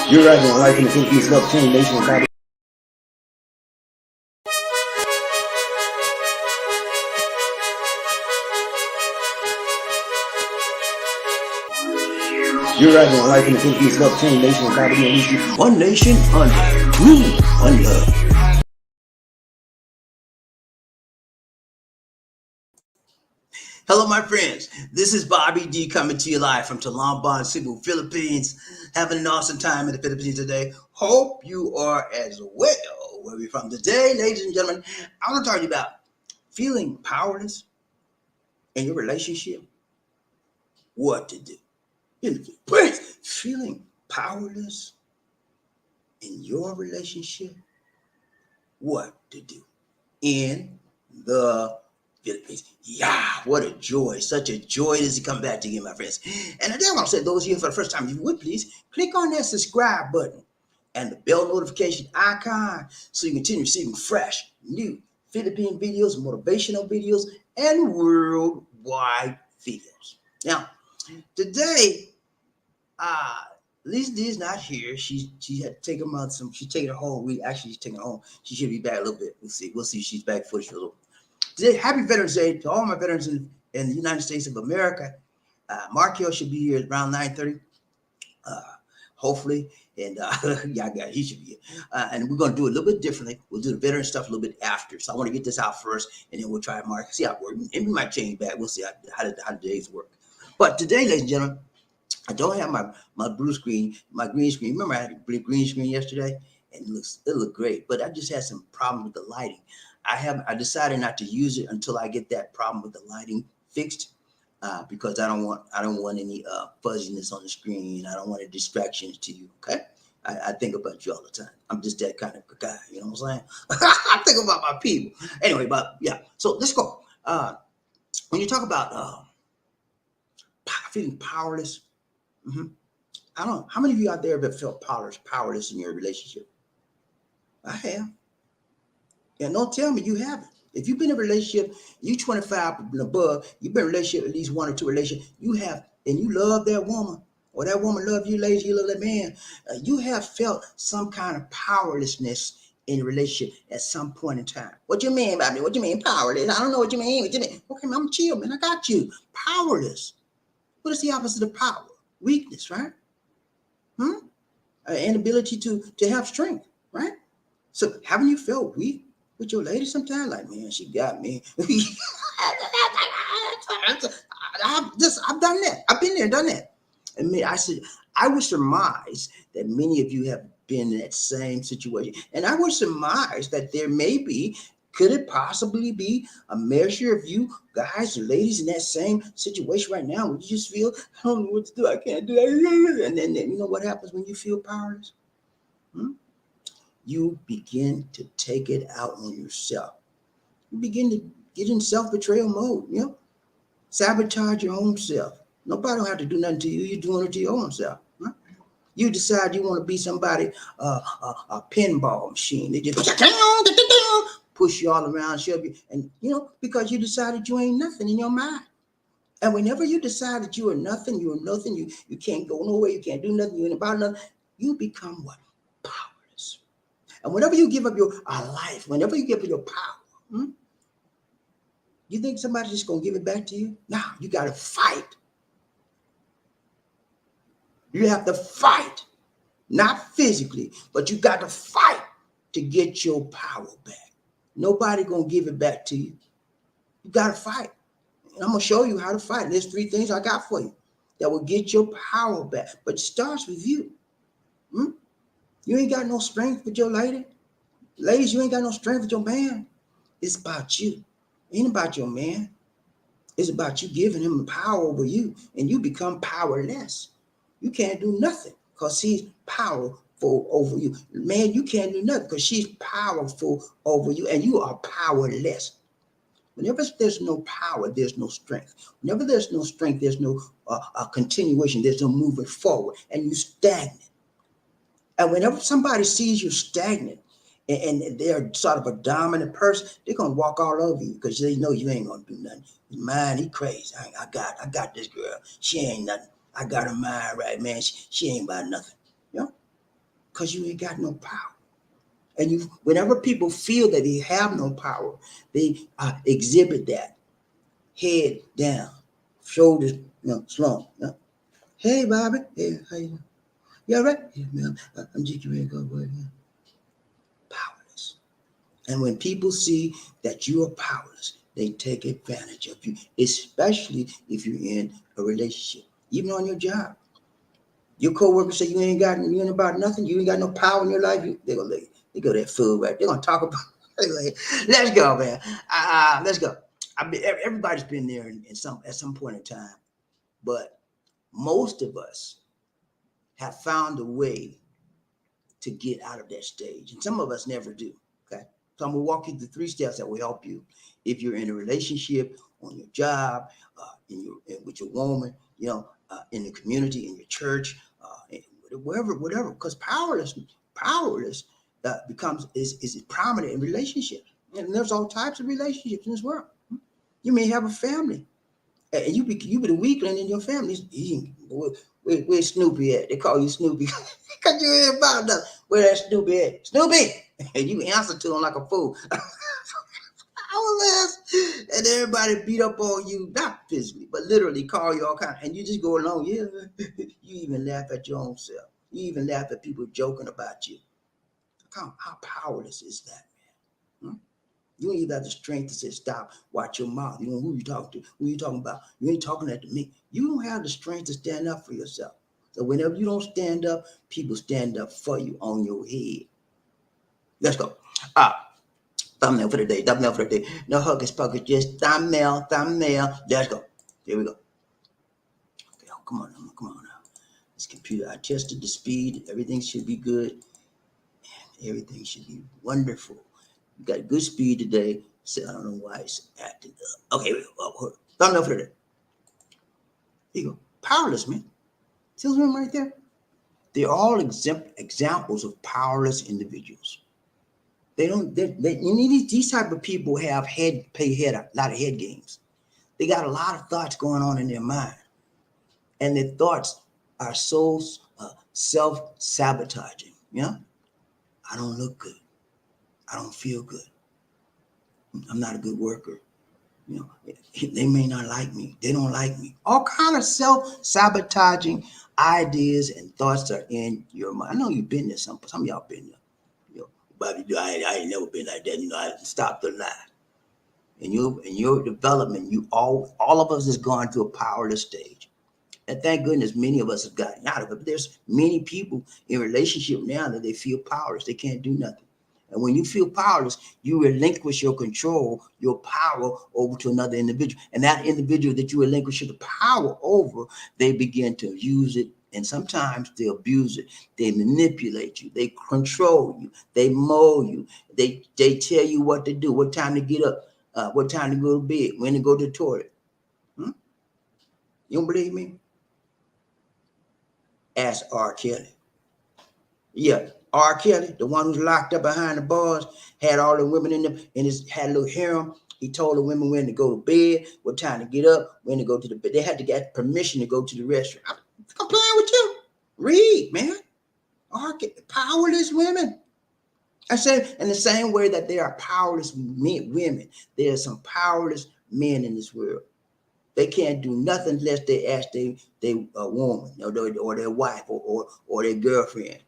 You're rising in life in the Philippines, self-betrayal nation with BobbieD. You're rising in life in the Philippines, self-betrayal nation with BobbieD and LisaD. One nation under rule, one love. Hello, my friends. This is BobbieD coming to you live from Talambon, Cebu, Philippines. Having an awesome time in the Philippines today. Hope you are as well. Where we're from today, ladies and gentlemen, I want to talk to you about feeling powerless in your relationship. What to do. Feeling powerless in your relationship. What to do in the Philippines. Yeah, what a joy. Such a joy it is to come back to you, my friends. And I want to say, those of you for the first time, if you would please click on that subscribe button and the bell notification icon so you continue receiving fresh, new Philippine videos, motivational videos, and worldwide videos. Now, today, LisaD is not here. She had to take a month. She's taking her home. She's taking her home. She should be back a little bit. We'll see. We'll see if she's back for a little. Today, happy Veterans Day to all my veterans in the United States of America. Markell should be here around 9:30, hopefully. And he should be here. And we're going to do it a little bit differently. We'll do the veteran stuff a little bit after. So I want to get this out first, and then we'll try Mark. See how it works. And we might change back. We'll see how the days work. But today, ladies and gentlemen, I don't have my blue screen, my green screen. Remember, I had a green screen yesterday, and it looked great. But I just had some problem with the lighting. I decided not to use it until I get that problem with the lighting fixed, because I don't want any fuzziness on the screen. I don't want any distractions to you. Okay, I think about you all the time. I'm just that kind of guy. You know what I'm saying? I think about my people. Anyway, but yeah. So let's go. When you talk about feeling powerless, I don't know how many of you out there have felt powerless in your relationship. I have. And don't tell me you haven't. If you've been in a relationship, you 25 and above, you've been in a relationship, at least one or two relationships, you have, and you love that woman, or that woman love you, ladies, you love that man, you have felt some kind of powerlessness in a relationship at some point in time. What you mean by me? What you mean powerless? I don't know what you mean. Okay, I'm chill, man. I got you. Powerless. What is the opposite of power? Weakness, right? Inability to have strength, right? So haven't you felt weak with your lady sometimes? Like, man, she got me. I've done that. I've been there, done that. And I would surmise that many of you have been in that same situation. And I would surmise that there may be, could it possibly be a measure of you guys and ladies in that same situation right now where you just feel, I don't know what to do, I can't do that. And then you know what happens when you feel powerless? You begin to take it out on yourself. You begin to get in self-betrayal mode, sabotage your own self. Nobody don't have to do nothing to you. You're doing it to your own self. You decide you want to be somebody, a pinball machine. They just push you all around, shove you, and because you decided you ain't nothing in your mind. And whenever you decide that you are nothing, you can't go nowhere, you can't do nothing, you ain't about nothing, you become what? Powerless. And whenever you give up your life, whenever you give up your power, you think somebody's just gonna give it back to you? No, you gotta fight. You have to fight, not physically, but you got to fight to get your power back. Nobody gonna give it back to you. You gotta fight. And I'm gonna show you how to fight. There's 3 things I got for you that will get your power back. But it starts with you. You ain't got no strength with your lady. Ladies, you ain't got no strength with your man. It's about you. It ain't about your man. It's about you giving him power over you, and you become powerless. You can't do nothing because he's powerful over you. Man, you can't do nothing because she's powerful over you, and you are powerless. Whenever there's no power, there's no strength. Whenever there's no strength, there's no continuation. There's no moving forward, and you stagnant. And whenever somebody sees you stagnant and they're sort of a dominant person, they're gonna walk all over you because they know you ain't gonna do nothing. Man, he crazy. I got this girl. She ain't nothing. I got her mind right, man. She ain't about nothing. because you ain't got no power. And whenever people feel that they have no power, they exhibit that head down, shoulders slumped. Hey, Bobby. Hey, how you doing? You all right? Yeah, man. I'm just ready to go work. Powerless. And when people see that you are powerless, they take advantage of you, especially if you're in a relationship, even on your job. Your coworkers say you ain't about nothing, you ain't got no power in your life. They're gonna let you. They go that fool right. They're gonna talk about. Let's go, man. Let's go. Everybody's been there at some point in time, but most of us have found a way to get out of that stage, and some of us never do. Okay, so I'm gonna walk you through 3 steps that will help you if you're in a relationship, on your job, with your woman, in the community, in your church, wherever. Because powerless becomes is prominent in relationships, and there's all types of relationships in this world. You may have a family, and you be the weakling in your family. Where's Snoopy at? They call you Snoopy because you ain't about nothing. Where that Snoopy at? Snoopy, and you answer to him like a fool. And everybody beat up on you, not physically, but literally call you all kinds, and you just go along. Yeah, you even laugh at your own self. You even laugh at people joking about you. How powerless is that, man? You don't even have the strength to say, stop, watch your mouth. You know who you talking to, who you talking about. You ain't talking that to me. You don't have the strength to stand up for yourself. So whenever you don't stand up, people stand up for you on your head. Let's go. Thumbnail for the day. Thumbnail for the day. No hocus pocus, just thumbnail. Let's go. Here we go. Okay, come on now. This computer, I tested the speed. Everything should be good. Everything should be wonderful. You got good speed today, so I don't know why it's acting up. Okay, thumbnail for the day. Here you go. Powerless, man. See those women right there? They're all examples of powerless individuals. These type of people have a lot of head games. They got a lot of thoughts going on in their mind, and their thoughts are so self-sabotaging. I don't look good. I don't feel good. I'm not a good worker. They may not like me. They don't like me. All kind of self-sabotaging ideas and thoughts are in your mind. I know you've been there. Some of y'all been there. Bobby, I ain't never been like that. I stopped the lie. In your development, all of us has gone through a powerless stage. And thank goodness many of us have gotten out of it. But there's many people in relationship now that they feel powerless. They can't do nothing. And when you feel powerless, you relinquish your control, your power over to another individual. And that individual that you relinquish the power over, they begin to use it. And sometimes they abuse it. They manipulate you. They control you. They mold you. They tell you what to do, what time to get up, what time to go to bed, when to go to the toilet. You don't believe me? Ask R. Kelly. Yeah, R. Kelly, the one who's locked up behind the bars, had all the women in them, and had a little harem. He told the women when to go to bed, what time to get up, when to go to the bed. They had to get permission to go to the restaurant. I'm playing with you. Read, man. Powerless women. I said, in the same way that there are powerless women, there are some powerless men in this world. They can't do nothing unless they ask their woman or their wife or their girlfriend.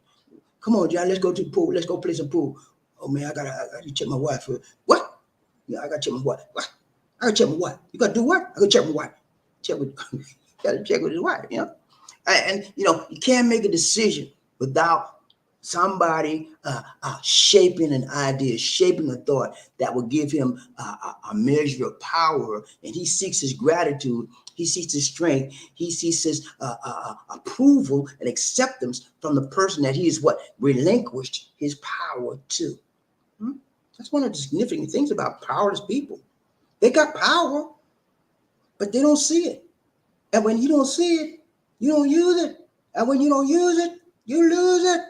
Come on, John, let's go to the pool. Let's go play some pool. Oh man, I gotta check my wife. What? Yeah, I gotta check my wife. What? I gotta check my wife. You gotta do what? I gotta check my wife. Gotta check with his wife, And you can't make a decision without somebody shaping an idea, shaping a thought that will give him a measure of power, and he seeks his gratitude, he seeks his strength, he seeks his approval and acceptance from the person that he is relinquished his power to. That's one of the significant things about powerless people. They got power, but they don't see it. And when you don't see it, you don't use it. And when you don't use it, you lose it.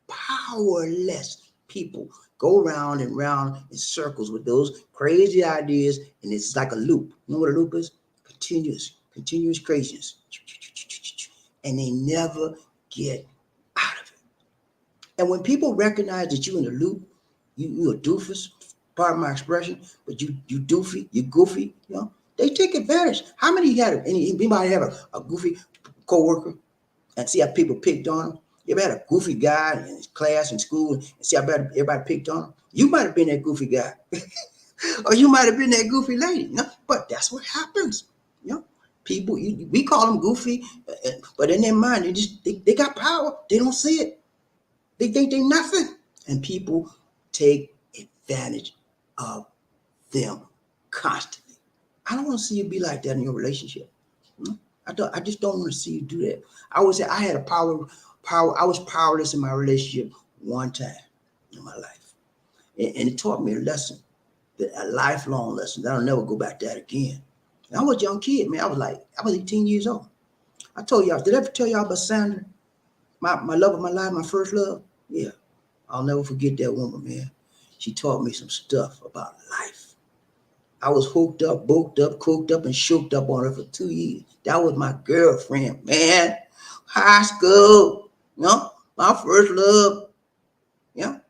Powerless people go round and round in circles with those crazy ideas, and it's like a loop. You know what a loop is? Continuous craziness. And they never get out of it. And when people recognize that you in the loop, you a doofus, pardon my expression, but you doofy, you goofy, you know, they take advantage. How many you had anybody have a goofy coworker and see how people picked on him? You ever had a goofy guy in his class in school and see how everybody picked on him? You might have been that goofy guy. Or you might have been that goofy lady, you know? But that's what happens. You know, people, we call them goofy, but in their mind, they got power. They don't see it. They think they're nothing. And people take advantage of them constantly. I don't want to see you be like that in your relationship. You know? I just don't want to see you do that. I would say I had I was powerless in my relationship one time in my life. And it taught me a lesson, a lifelong lesson that I'll never go back to that again. And I was a young kid, man. I was 18 years old. I told y'all, did I ever tell y'all about Sandra? My love of my life, my first love? Yeah. I'll never forget that woman, man. She taught me some stuff about life. I was hooked up, booked up, cooked up, and shooked up on her for 2 years. That was my girlfriend, man. High school, you know, my first love, you know.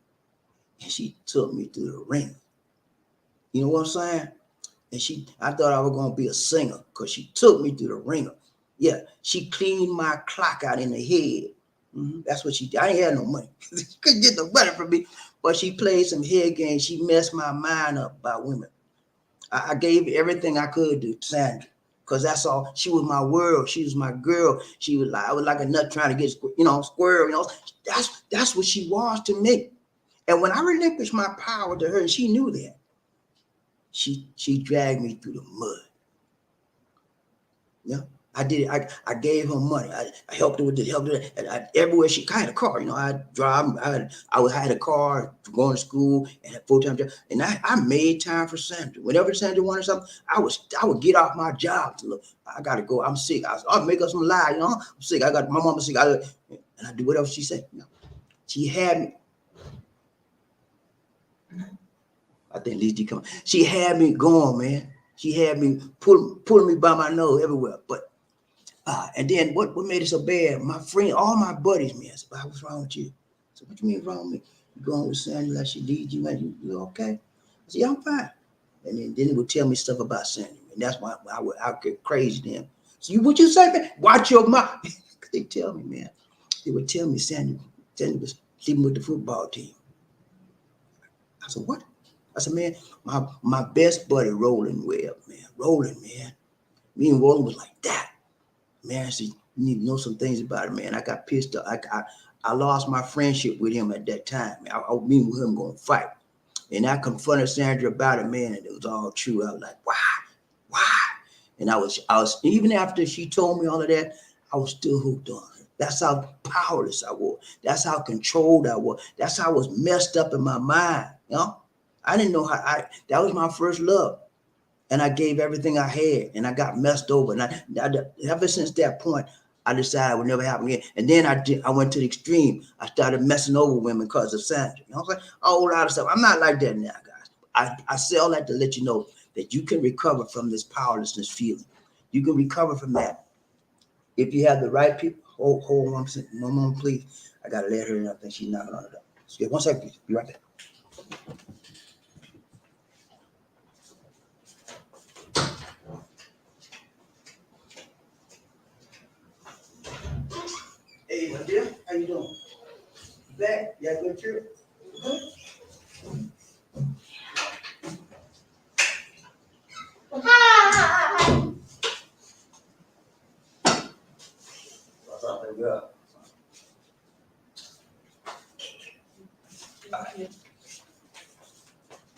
And she took me through the ring. You know what I'm saying? And I thought I was gonna be a singer because she took me through the ringer. Yeah, she cleaned my clock out in the head. That's what she did. I ain't had no money. She couldn't get no money from me, but she played some head games. She messed my mind up about women. I gave everything I could to Sandra because that's all. She was my world. She was my girl. I was like a nut trying to get, squirrel. You know, that's what she was to me. And when I relinquished my power to her, and she knew that, she dragged me through the mud. Yeah, I did it. I gave her money. I helped her with this, helped her everywhere she had a car. You know, I drive. I had a car going to school and a full-time job, and I made time for Sandra. Whenever Sandra wanted something, I would get off my job to look. I gotta go. I'm sick. I'll make up some lie. You know, I'm sick. My mama's sick. And I do whatever she said. You know, she had me. I think Lisa come. She had me going, man. She had me pulling me by my nose everywhere. But and then what made it so bad? My friend, all my buddies, man, said, "What's wrong with you?" I said, "What you mean wrong with me? You going with Sandra like she did you, man? You okay?" I said, "Yeah, I'm fine." And then he would tell me stuff about Sandra, and that's why I get crazy then. So what you say, man? Watch your mouth. They tell me, man. They would tell me Sandra was sleeping with the football team. I said, "What?" I said, "Man, my best buddy Roland Webb, man. Roland, man. Me and Roland was like that. Man, I said, you need to know some things about it, man. I got pissed off. I lost my friendship with him at that time. Me and him going to fight. And I confronted Sandra about it, man, and it was all true. I was like, why? And I was even after she told me all of that, I was still hooked on her. That's how powerless I was. That's how controlled I was. That's how I was messed up in my mind, you know? I didn't know that was my first love. And I gave everything I had, and I got messed over. And I ever since that point, I decided it would never happen again. And then I went to the extreme. I started messing over women because of Sandra. You know what I'm saying? A whole lot of stuff. I'm not like that now, guys. I say all that to let you know that you can recover from this powerlessness feeling. You can recover from that if you have the right people. Hold on 1 second. One moment, please. I gotta let her in. I think she's knocking on the door. So 1 second, please. Be right back. Hey, my dear, how you doing? Back? You had a good trip? What's up, baby girl?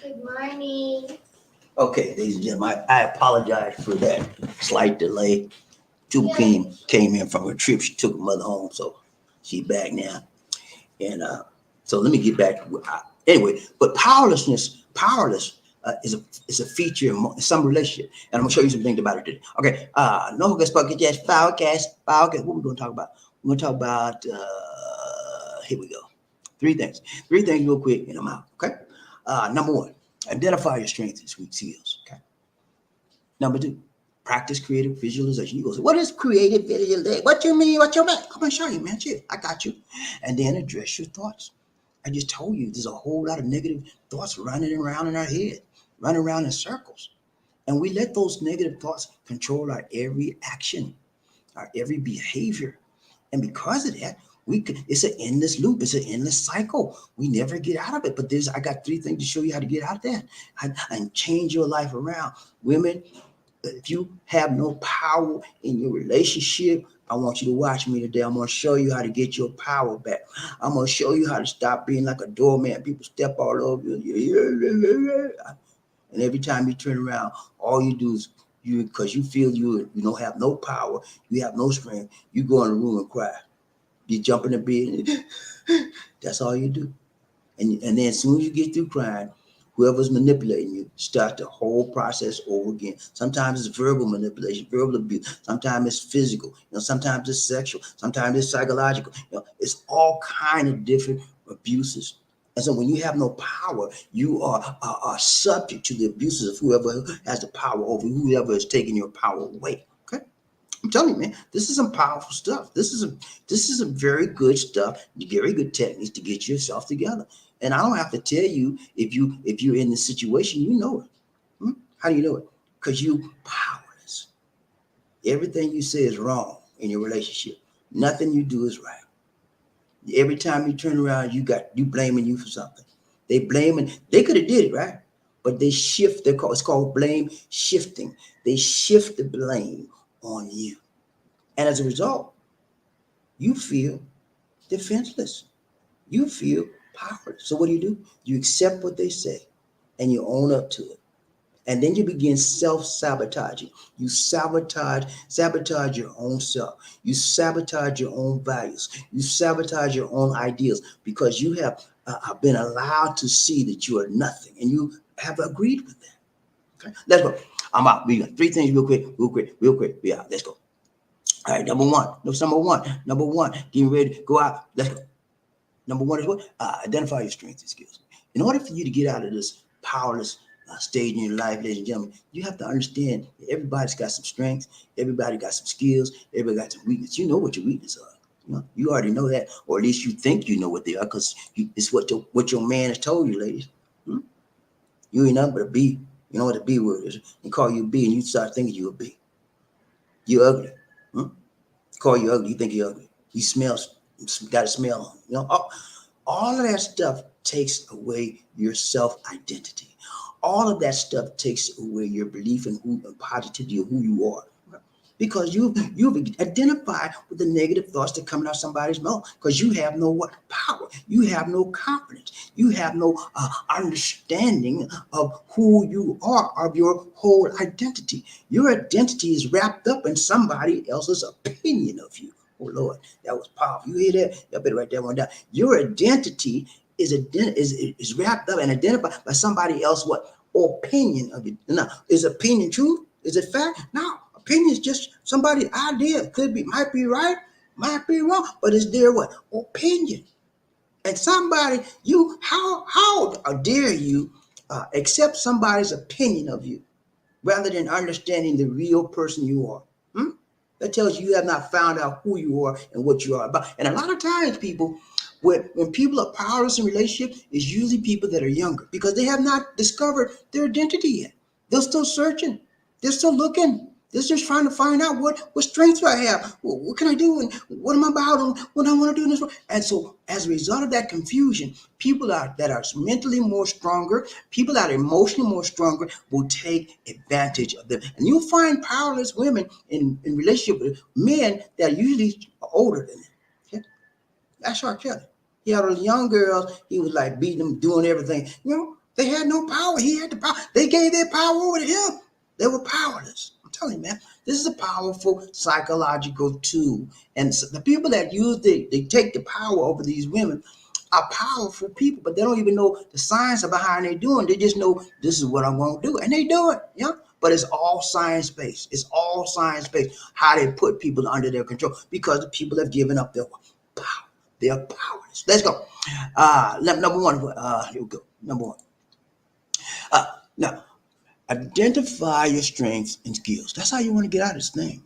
Good morning. Okay, ladies and gentlemen, I apologize for that slight delay. Two came in from her trip. She took her mother home, so she's back now. And so let me get back to anyway. But powerless is a feature in some relationship, and I'm gonna show you some things about it today. Okay, no guess but get that forecast. What we gonna talk about? We're gonna talk about here we go. Three things real quick, and I'm out. Okay, number one, identify your strengths and weak skills. Okay. Number two, practice creative visualization. You go say, what is creative visualization? What you mean? I'm gonna show you, man. Chill. I got you. And then address your thoughts. I just told you there's a whole lot of negative thoughts running around in our head, running around in circles. And we let those negative thoughts control our every action, our every behavior. And because of that, it's an endless loop. It's an endless cycle. We never get out of it. But I got 3 things to show you how to get out of that and change your life around. Women, if you have no power in your relationship, I want you to watch me today. I'm going to show you how to get your power back. I'm going to show you how to stop being like a doormat. People step all over you. And every time you turn around, all you do is because you feel you don't have no power, you have no strength, you go in the room and cry. You jump in the bed. That's all you do. And then as soon as you get through crying, whoever's manipulating you start the whole process over again. Sometimes it's verbal manipulation, verbal abuse. Sometimes it's physical. Sometimes it's sexual. Sometimes it's psychological. It's all kind of different abuses. And so when you have no power, you are subject to the abuses of whoever has the power over you, whoever is taking your power away. Okay? I'm telling you, man, this is some powerful stuff. This is some very good stuff, very good techniques to get yourself together. And I don't have to tell you if you're in this situation, you know it. How do you know it? Because you powerless. Everything you say is wrong in your relationship. Nothing you do is right. Every time you turn around, you blaming you for something. They could have did it, right? But they shift, it's called blame shifting. They shift the blame on you. And as a result, you feel defenseless. You feel powerless. So what do? You accept what they say and you own up to it. And then you begin self-sabotaging. You sabotage your own self. You sabotage your own values. You sabotage your own ideals because you have been allowed to see that you are nothing, and you have agreed with that. Okay, let's go. I'm out. We got 3 things real quick. We out. Let's go. All right, number one. Getting ready to go out. Let's go. Number 1 is what? Identify your strengths and skills. In order for you to get out of this powerless stage in your life, ladies and gentlemen, you have to understand that everybody's got some strengths, everybody got some skills, everybody got some weakness. You know what your weaknesses are. You already know that, or at least you think you know what they are, because it's what your man has told you, ladies. You ain't nothing but a B. You know what a B word is? They call you a B, and you start thinking you a B. You ugly. Call you ugly. You think you're ugly. You got a smell on. All of that stuff takes away your self-identity. All of that stuff takes away your belief in positivity of who you are. Because you've identified with the negative thoughts that come out of somebody's mouth, because you have no power. You have no confidence. You have no understanding of who you are, of your whole identity. Your identity is wrapped up in somebody else's opinion of you. Oh Lord, that was powerful. You hear that? You better write that one down. Your identity is wrapped up and identified by somebody else's opinion of you. Now, is opinion true? Is it fact? No. Opinion is just somebody's idea. Might be right, might be wrong, but it's their opinion. And somebody, how dare you accept somebody's opinion of you rather than understanding the real person you are? That tells you have not found out who you are and what you are about. And a lot of times, people, when people are powerless in relationships, it's usually people that are younger, because they have not discovered their identity yet. They're still searching. They're still looking. They're just trying to find out what strengths do I have, what can I do, and what am I about, and what I want to do in this world. And so, as a result of that confusion, people that are mentally more stronger, people that are emotionally more stronger, will take advantage of them. And you'll find powerless women in relationship with men that are usually older than them. Okay? That's R. Kelly. He had those young girls. He was like beating them, doing everything. They had no power. He had the power. They gave their power over to him. They were powerless. I'm telling you, man, this is a powerful psychological tool. And the people that they take the power over these women are powerful people, but they don't even know the science behind they're doing. They just know this is what I'm going to do, and they do it. But it's all science-based. It's all science-based, how they put people under their control, because the people have given up their power. They are powerless. Let's go. Number 1. Here we go. Number 1. Now, identify your strengths and skills. That's how you want to get out of this thing.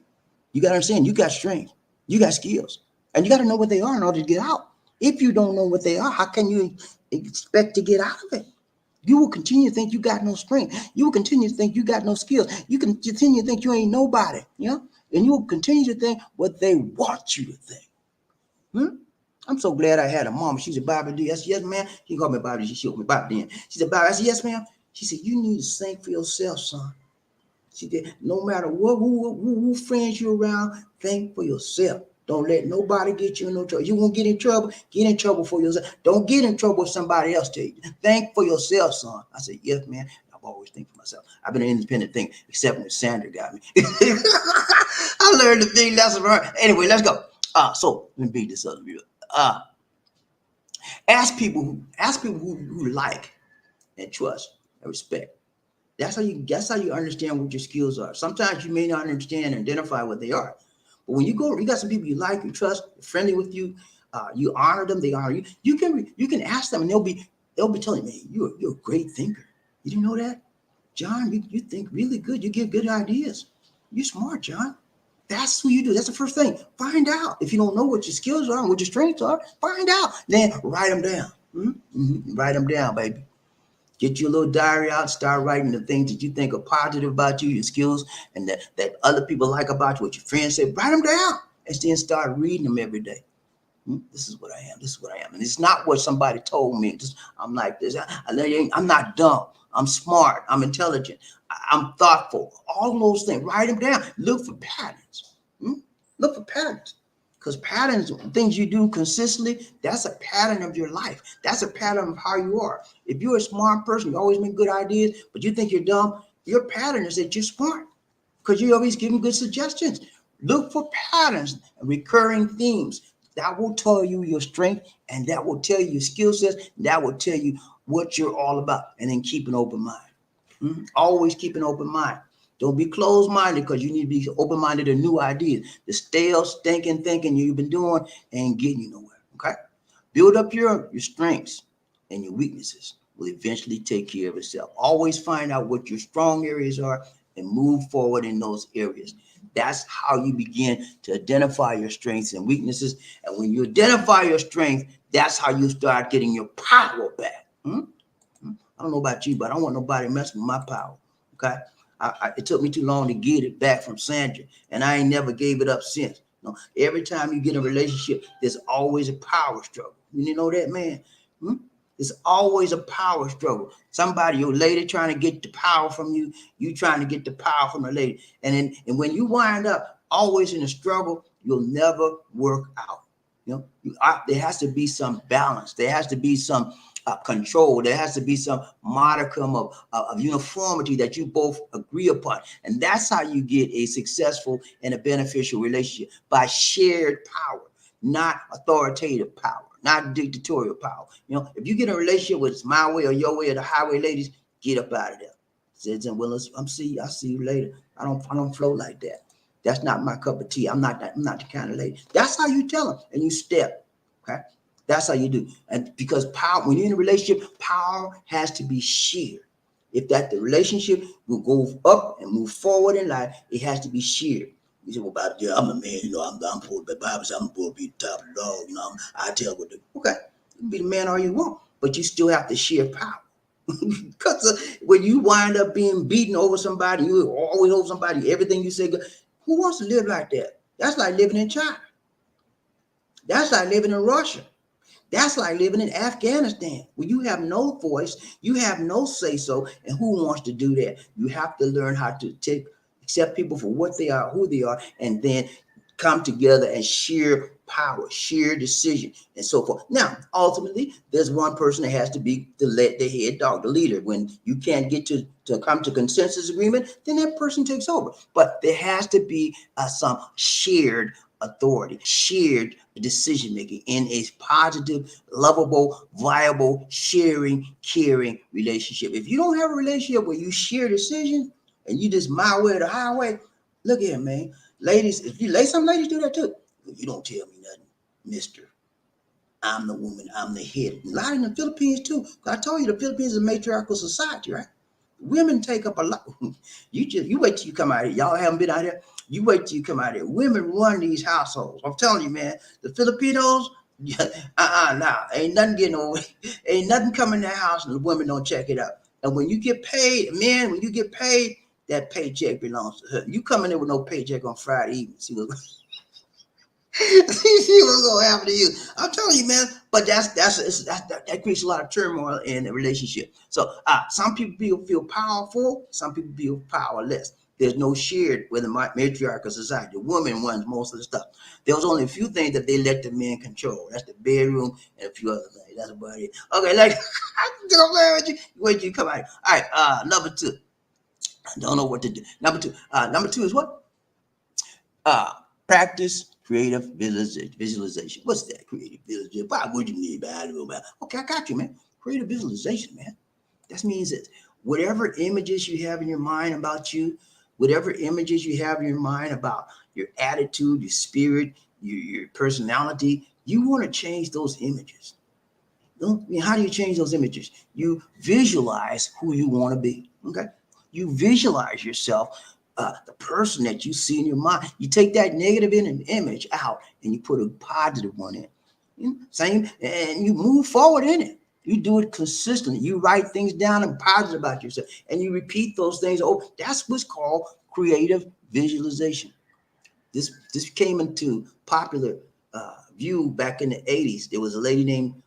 You got to understand, you got strength, you got skills, and you got to know what they are in order to get out. If you don't know what they are, how can you expect to get out of it? You will continue to think you got no strength. You will continue to think you got no skills. You can continue to think you ain't nobody, and you will continue to think what they want you to think. I'm so glad I had a mom. She said, Bobby, I said, yes, ma'am. She called me Bobby. She called me Bobby then. She said, Bobby, I said, yes, ma'am. She said, you need to think for yourself, son. She said, no matter who friends you around, think for yourself. Don't let nobody get you in no trouble. You won't get in trouble for yourself. Don't get in trouble with somebody else tell you. Think for yourself, son. I said, yes, man. I've always think for myself. I've been an independent thing, except when Sandra got me. I learned the thing lesson from her. Anyway, let's go. So let me beat this up. Ask people who like and trust and respect. That's how you understand what your skills are. Sometimes you may not understand and identify what they are. But when you got some people you like, you trust, friendly with you, you honor them, they honor you. You can ask them and they'll be telling me, you're a great thinker. You didn't know that? John, you think really good. You give good ideas. You're smart, John. That's who you do. That's the first thing. Find out. If you don't know what your skills are and what your strengths are, find out. Then write them down. Write them down, baby. Get your little diary out. Start writing the things that you think are positive about you, your skills, and that other people like about you, what your friends say. Write them down. And then start reading them every day. This is what I am. This is what I am. And it's not what somebody told me. I'm like this. I'm not dumb. I'm smart. I'm intelligent. I'm thoughtful. All those things. Write them down. Look for patterns. Look for patterns. Because patterns, things you do consistently, that's a pattern of your life. That's a pattern of how you are. If you're a smart person, you always make good ideas, but you think you're dumb, your pattern is that you're smart because you're always giving good suggestions. Look for patterns and recurring themes. That will tell you your strength, and that will tell you your skill sets. That will tell you what you're all about. And then keep an open mind. Always keep an open mind. Don't be closed-minded because you need to be open-minded to new ideas. The stale, stinking thinking you've been doing ain't getting you nowhere, okay? Build up your strengths, and your weaknesses will eventually take care of itself. Always find out what your strong areas are and move forward in those areas. That's how you begin to identify your strengths and weaknesses. And when you identify your strength, that's how you start getting your power back. I don't know about you, but I don't want nobody messing with my power, okay? It took me too long to get it back from Sandra, and I ain't never gave it up since. Every time you get in a relationship, there's always a power struggle. You know that, man? There's always a power struggle. Somebody, your lady trying to get the power from you, you trying to get the power from the lady. And when you wind up always in a struggle, you'll never work out. There has to be some balance. There has to be some control. There has to be some modicum of uniformity that you both agree upon. And that's how you get a successful and a beneficial relationship, by shared power, not authoritative power, not dictatorial power. If you get in a relationship with it's my way or your way or the highway, ladies, get up out of there. Says and Willis, I'll see you later. I don't flow like that. That's not my cup of tea. I'm not the kind of lady. That's how you tell them, and you step. Okay. That's how you do. And because power, when you're in a relationship, power has to be shared. If that the relationship will go up and move forward in life, it has to be shared. You say, well, Bobby, yeah, I'm a man, I'm supposed to be Bobby, I'm supposed to be the top of the dog, I tell what to. Okay, you can be the man all you want, but you still have to share power. Because when you wind up being beaten over somebody, you always over somebody, everything you say, who wants to live like that? That's like living in China. That's like living in Russia. That's like living in Afghanistan, where you have no voice, you have no say-so, and who wants to do that? You have to learn how to accept people for what they are, who they are, and then come together and share power, share decision, and so forth. Now, ultimately, there's one person that has to be the head dog, the leader. When you can't get to come to consensus agreement, then that person takes over. But there has to be some shared authority, shared decision making in a positive, lovable, viable, sharing, caring relationship. If you don't have a relationship where you share decisions and you just my way or the highway, look here, man. Ladies, some ladies do that too. You don't tell me nothing, mister. I'm the woman, I'm the head. A lot in the Philippines too. I told you the Philippines is a matriarchal society, right? Women take up a lot. You wait till you come out here. Y'all haven't been out here. You wait till you come out here. Women run these households. I'm telling you, man, the Filipinos, Yeah, nah, ain't nothing getting away. Ain't nothing coming to the house and the women don't check it out. And when you get paid, man, when you get paid, that paycheck belongs to her. You come in there with no paycheck on Friday evening, see what's see what's gonna happen to you. I'm telling you, man. But that creates a lot of turmoil in a relationship. So some people feel powerful, some people feel powerless. There's no shared with the matriarchal society. The woman runs most of the stuff. There's only a few things that they let the men control. That's the bedroom and a few other things. That's about it. Okay, like where'd you come out? All right, number two. I don't know what to do. Number two is what? Practice creative visualization. What's that creative visualization? Why would you need bad? Okay, I got you, man. Creative visualization, man. That means that whatever images you have in your mind about you, whatever images you have in your mind about your attitude, your spirit, your personality, you want to change those images. How do you change those images? You visualize who you want to be. Okay. You visualize yourself, the person that you see in your mind. You take that negative image out and you put a positive one in. Same, and you move forward in it. You do it consistently. You write things down and positive about yourself, and you repeat those things. Oh, that's what's called creative visualization. This came into popular view back in the 80s. There was a lady named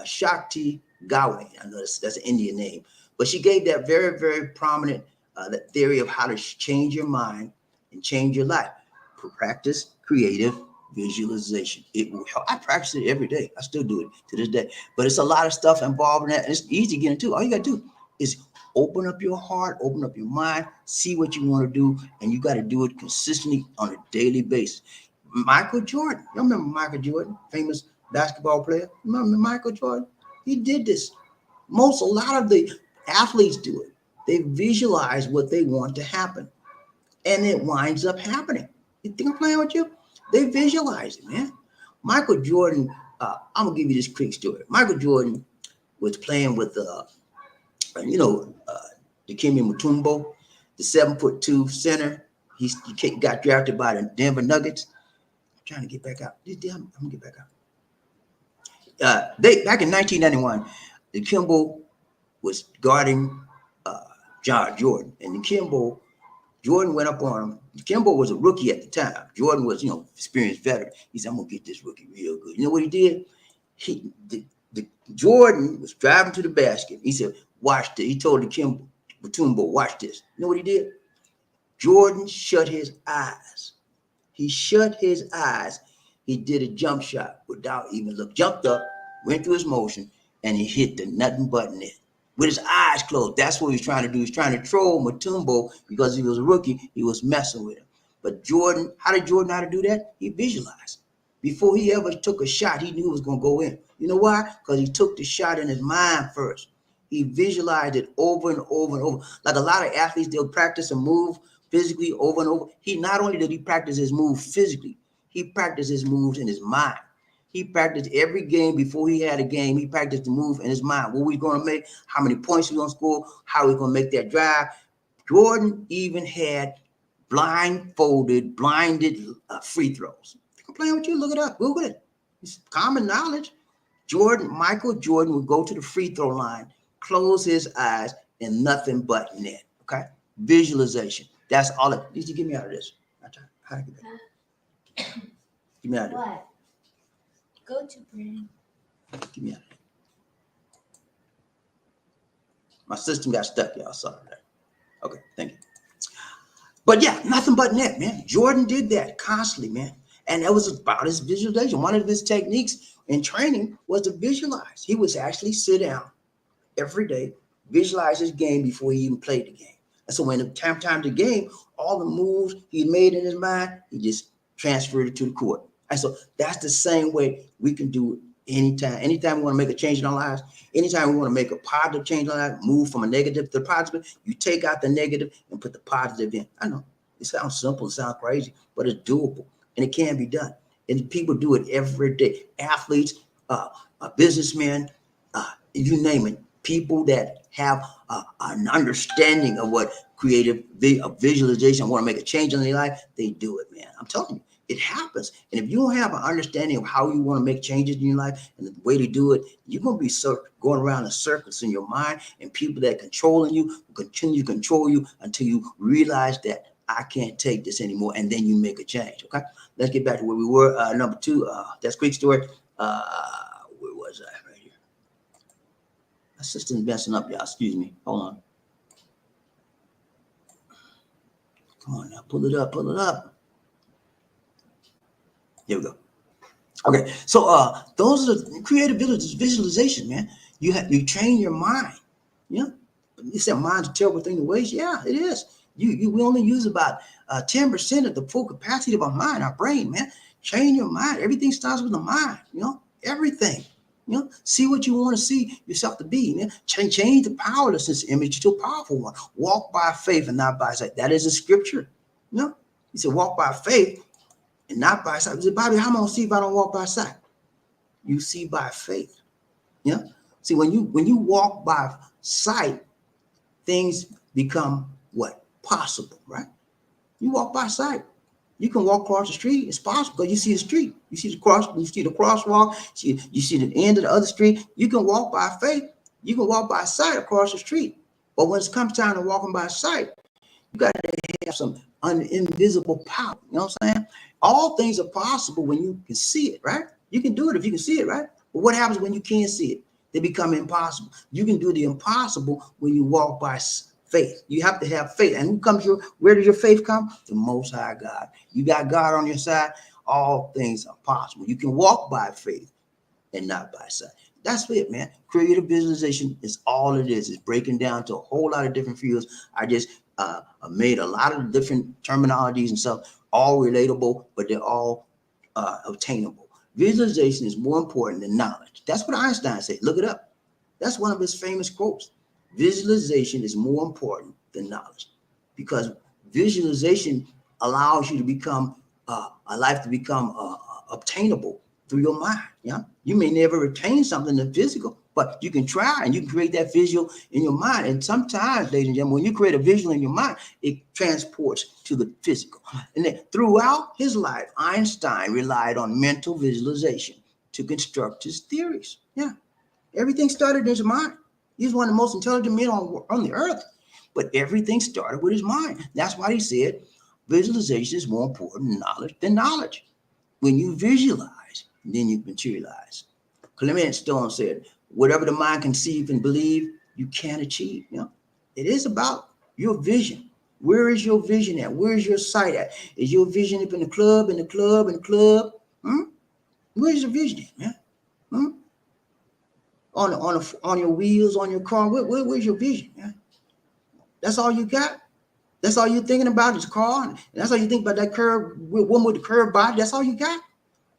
Shakti Gawain. I know that's an Indian name, but she gave that very, very prominent that theory of how to change your mind and change your life. Practice creative visualization. It will help. I practice it every day. I still do it to this day, but it's a lot of stuff involved in that. And it's easy to get into. All you got to do is open up your heart, open up your mind, see what you want to do, and you got to do it consistently on a daily basis. Michael Jordan, you remember Michael Jordan, famous basketball player? Remember Michael Jordan? He did this. A lot of the athletes do it. They visualize what they want to happen, and it winds up happening. You think I'm playing with you? They visualize it, man. Michael Jordan, I'm gonna give you this quick story. Michael Jordan was playing with Dikembe Mutombo, the 7'2" center. He got drafted by the Denver Nuggets. I'm trying to get back out. I'm gonna get back out. They back in 1991, Dikembe was guarding John Jordan, and Jordan went up on him. Dikembe was a rookie at the time. Jordan was, experienced veteran. He said, "I'm gonna get this rookie real good." You know what he did? Jordan was driving to the basket. He said, "Watch this." He told Dikembe Mutombo, "Watch this." You know what he did? Jordan shut his eyes. He shut his eyes. He did a jump shot without even looking. Jumped up, went through his motion, and he hit the nothing but net with his eyes closed. That's what he's trying to do. He's trying to troll Mutombo because he was a rookie. He was messing with him. But Jordan, how did Jordan know how to do that? He visualized. Before he ever took a shot, he knew it was going to go in. You know why? Because he took the shot in his mind first. He visualized it over and over and over. Like a lot of athletes, they'll practice a move physically over and over. He not only did he practice his move physically, he practiced his moves in his mind. He practiced every game before he had a game. He practiced the move in his mind. What we going to make, how many points we going to score, how we going to make that drive. Jordan even had blinded free throws. I'm playing with you. Look it up. Google it. It's common knowledge. Michael Jordan would go to the free throw line, close his eyes, and nothing but net. Okay? Visualization. That's all it. Did you get me out of this? How to get back? Get me out of this. What? Go to brain. Get me out of here. My system got stuck, y'all. Sorry. Okay, thank you. But yeah, nothing but net, man. Jordan did that constantly, man. And that was about his visualization. One of his techniques in training was to visualize. He would actually sit down every day, visualize his game before he even played the game. And so when the time to game, all the moves he made in his mind, he just transferred it to the court. And so that's the same way we can do it anytime. Anytime we want to make a change in our lives, anytime we want to make a positive change in our lives, move from a negative to the positive, you take out the negative and put the positive in. I know it sounds simple, it sounds crazy, but it's doable and it can be done. And people do it every day. Athletes, businessmen, you name it. People that have an understanding of what creative visualization, want to make a change in their life, they do it, man. I'm telling you. It happens. And if you don't have an understanding of how you want to make changes in your life and the way to do it, you're going to be going around in circles in your mind, and people that are controlling you will continue to control you until you realize that I can't take this anymore. And then you make a change. Okay. Let's get back to where we were. Number two, that's a quick story. Where was I? Right here. My system's messing up, y'all. Excuse me. Hold on. Come on now. Pull it up. Pull it up. Here we go. Okay, so those are the creative visualization, man. You train your mind. Yeah, you said mind's a terrible thing to waste. Yeah, it is. We only use about 10% of the full capacity of our mind, our brain, man. Train your mind. Everything starts with the mind. Everything. See what you want to see yourself to be, man. Change the powerlessness image to a powerful one. Walk by faith and not by sight. That is a scripture. You said walk by faith and not by sight. Bobby, how am I gonna see if I don't walk by sight? You see by faith. See, when you walk by sight, things become what? Possible, right? You walk by sight. You can walk across the street. It's possible because you see the street. You see the crosswalk. You see the end of the other street. You can walk by faith. You can walk by sight across the street. But when it comes time to walking by sight, you got to have some invisible power. You know what I'm saying? All things are possible when you can see it, right? You can do it if you can see it, right? But what happens when you can't see it? They become impossible. You can do the impossible when you walk by faith. You have to have faith. And where does your faith come? The Most High God. You got God on your side, all things are possible. You can walk by faith and not by sight. That's it, man. Creative visualization is all it is. It's breaking down to a whole lot of different fields. I just made a lot of different terminologies and stuff, all relatable, but they're all obtainable. Visualization is more important than knowledge. That's what Einstein said. Look it up. That's one of his famous quotes. Visualization is more important than knowledge, because visualization allows you to become a life to become obtainable through your mind. You may never attain something in physical, but you can try and you can create that visual in your mind. And sometimes, ladies and gentlemen, when you create a visual in your mind, it transports to the physical. And then throughout his life, Einstein relied on mental visualization to construct his theories. Everything started in his mind. He's one of the most intelligent men on the earth, but everything started with his mind. That's why he said visualization is more important than knowledge. When you visualize, then you materialize. Clement Stone said, whatever the mind conceive and believe, you can achieve. It is about your vision. Where is your vision at? Where is your sight at? Is your vision up in the club, Where's your vision at, man? On your wheels, on your car, where's your vision, man? That's all you got? That's all you're thinking about is car? And that's all you think about, that curve, one with the curved body? That's all you got?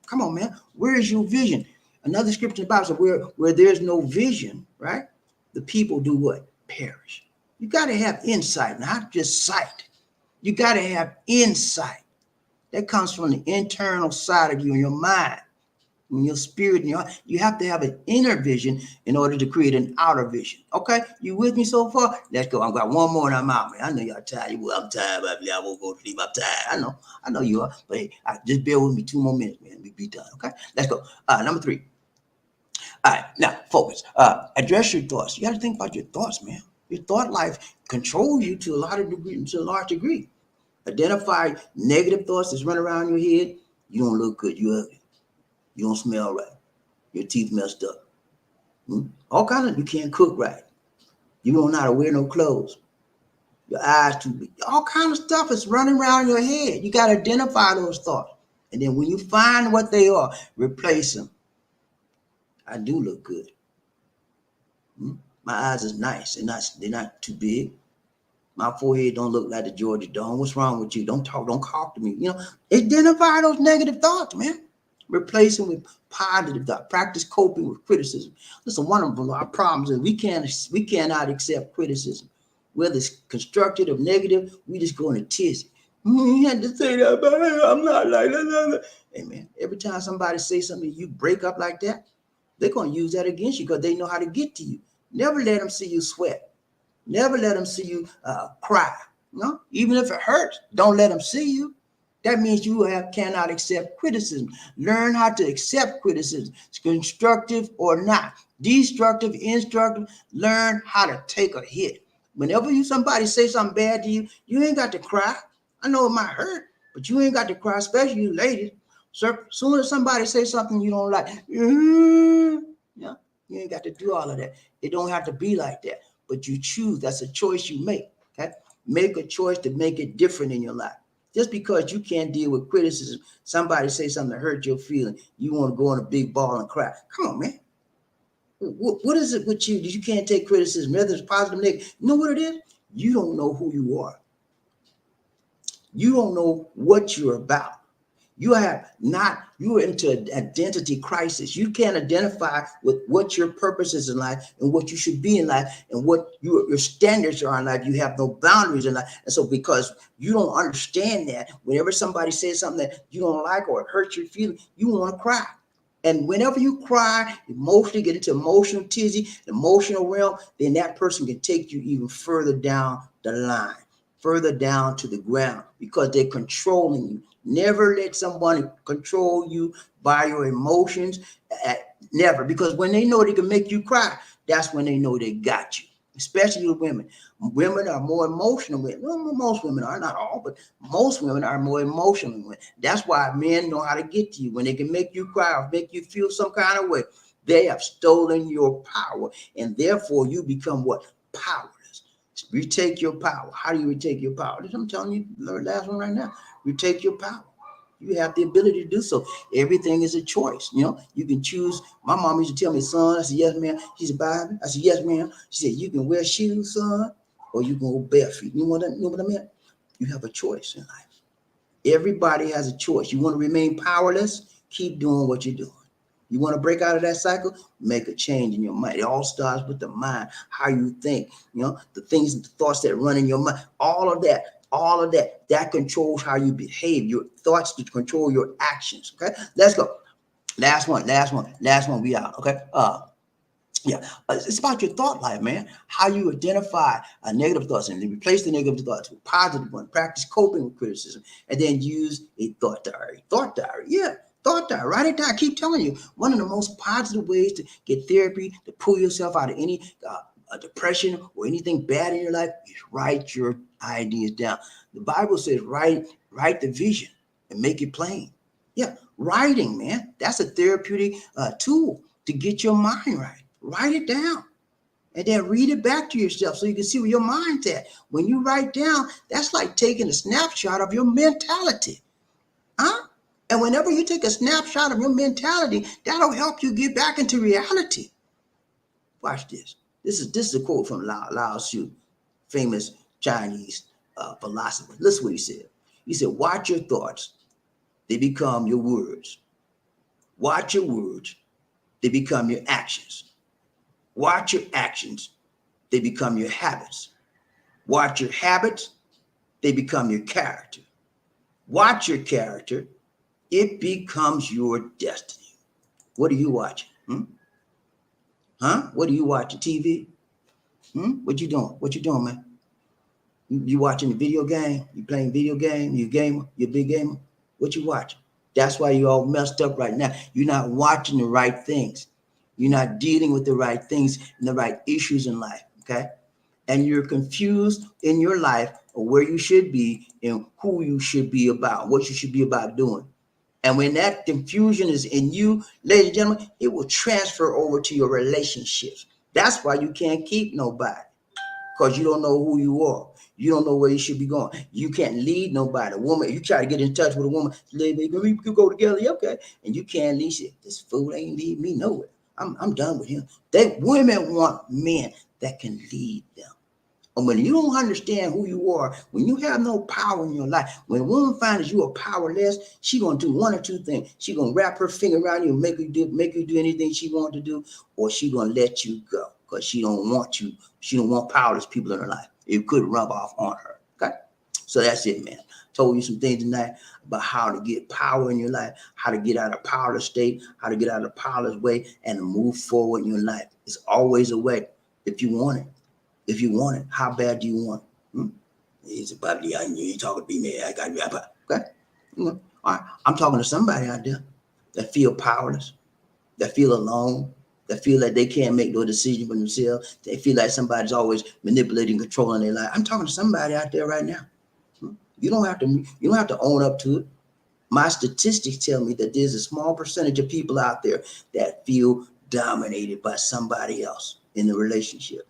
Come on, man. Where is your vision? Another scripture in the Bible says where there's no vision, right? The people do what? Perish. You got to have insight, not just sight. You got to have insight. That comes from the internal side of you and your mind. When your spirit and you have to have an inner vision in order to create an outer vision. Okay, you with me so far? Let's go. I've got one more and I'm out, man. I know y'all tired. I'm tired. I won't go to sleep. I'm tired. I know you are. But hey, just bear with me 2 more minutes, man. We be done. Okay, let's go. Number 3. All right, now focus. Address your thoughts. You got to think about your thoughts, man. Your thought life controls you to a large degree. Identify negative thoughts that's running around your head. You don't look good. You ugly. You don't smell right. Your teeth messed up. All kinds of, you can't cook right. You don't know how to wear no clothes. Your eyes too big. All kinds of stuff is running around your head. You got to identify those thoughts. And then when you find what they are, replace them. I do look good. My eyes is nice. They're not too big. My forehead don't look like the Georgia Dome. What's wrong with you? Don't talk to me. Identify those negative thoughts, man. Replace them with positive thought. Practice coping with criticism. Listen, one of our problems is we cannot accept criticism, whether it's constructive or negative. We just go in a tizzy. You had to say that, but I'm not like that. Hey man, every time somebody says something, you break up like that, they're gonna use that against you because they know how to get to you. Never let them see you sweat. Never let them see you cry. Even if it hurts, don't let them see you. That means you cannot accept criticism. Learn how to accept criticism, constructive or not, destructive, instructive. Learn how to take a hit. Whenever somebody say something bad to you, you ain't got to cry. I know it might hurt, but you ain't got to cry, especially you ladies. So soon as somebody say something you don't like, yeah, you ain't got to do all of that. It don't have to be like that, but you choose. That's a choice you make. Okay, make a choice to make it different in your life. Just because you can't deal with criticism, somebody say something that hurt your feeling, you want to go in a big ball and cry. Come on, man. What is it with you that you can't take criticism, whether it's positive or negative? You know what it is? You don't know who you are. You don't know what you're about. You are into an identity crisis. You can't identify with what your purpose is in life and what you should be in life and what your standards are in life. You have no boundaries in life. And so because you don't understand that, whenever somebody says something that you don't like or it hurts your feelings, you want to cry. And whenever you cry, emotionally get into emotional tizzy, emotional realm, then that person can take you even further down the line, further down to the ground, because they're controlling you. Never let someone control you by your emotions. Never, because when they know they can make you cry, that's when they know they got you. Especially with women. Women are more emotional. Well, most women are, not all, but most women are more emotional than women. That's why men know how to get to you. When they can make you cry or make you feel some kind of way, they have stolen your power, and therefore you become what? Powerless. Retake your power. How do you retake your power? I'm telling you, the last one right now. Retake your power. You have the ability to do so. Everything is a choice. You can choose. My mom used to tell me, son, I said, yes, ma'am. She said, Bobby. I said, yes, ma'am. She said, you can wear shoes, son, or you can go barefoot. You know what I mean? You have a choice in life. Everybody has a choice. You want to remain powerless? Keep doing what you're doing. You want to break out of that cycle? Make a change in your mind. It all starts with the mind, how you think, the things, the thoughts that run in your mind, all of that, that controls how you behave. Your thoughts to control your actions. Okay, let's go. Last one, we out. Okay. It's about your thought life, man. How you identify negative thoughts and replace the negative thoughts with positive ones. Practice coping with criticism, and then use a thought diary. Thought diary, yeah. Thought diary. Write it down. I keep telling you, one of the most positive ways to get therapy, to pull yourself out of any depression or anything bad in your life, is write your ideas down. The Bible says write the vision and make it plain. Yeah, writing, man. That's a therapeutic tool to get your mind right. Write it down and then read it back to yourself so you can see where your mind's at. When you write down, that's like taking a snapshot of your mentality. Huh? And whenever you take a snapshot of your mentality, that'll help you get back into reality. Watch this. This is a quote from Lao Tzu, famous Chinese philosopher. Listen what he said. He said, watch your thoughts. They become your words. Watch your words. They become your actions. Watch your actions. They become your habits. Watch your habits. They become your character. Watch your character. It becomes your destiny. What are you watching? Huh? What are you watching? TV? What you doing? What you doing, man? You watching the video game? You playing video game? You gamer? You a big gamer? What you watching? That's why you all messed up right now. You're not watching the right things. You're not dealing with the right things and the right issues in life, okay? And you're confused in your life of where you should be and who you should be about, what you should be about doing. And when that confusion is in you, ladies and gentlemen, it will transfer over to your relationships. That's why you can't keep nobody, because you don't know who you are. You don't know where you should be going. You can't lead nobody. A woman, you try to get in touch with a woman, lady, we could go together, okay? And you can't lead. Shit. This fool ain't lead me nowhere. I'm done with him. Women want men that can lead them. And when you don't understand who you are, when you have no power in your life, when a woman finds you are powerless, she gonna do one or two things. She gonna wrap her finger around you and make you do anything she wants to do, or she gonna let you go because she don't want you. She don't want powerless people in her life. It could rub off on her. Okay, so that's it, man. Told you some things tonight about how to get power in your life, how to get out of powerless state, how to get out of powerless way, and to move forward in your life. It's always a way if you want it. If you want it, how bad do you want it? It's about you ain't talking to me, man. I got you. Okay. All right. I'm talking to somebody out there that feel powerless, that feel alone, that feel like they can't make no decision for themselves. They feel like somebody's always manipulating, controlling their life. I'm talking to somebody out there right now. You don't have to own up to it. My statistics tell me that there's a small percentage of people out there that feel dominated by somebody else in the relationship.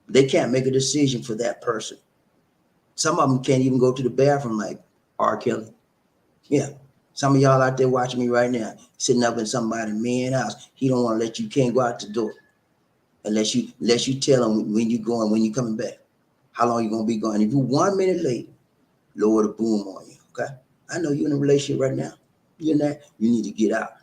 They can't make a decision for that person. Some of them can't even go to the bathroom like R. Kelly. Yeah. Some of y'all out there watching me right now, sitting up in somebody's man's house. He don't want to let you, can't go out the door unless you tell him when you going, when you coming back, how long you gonna be gone. If you're 1 minute late, lower the boom on you. Okay. I know you're in a relationship right now. You're in that. You need to get out,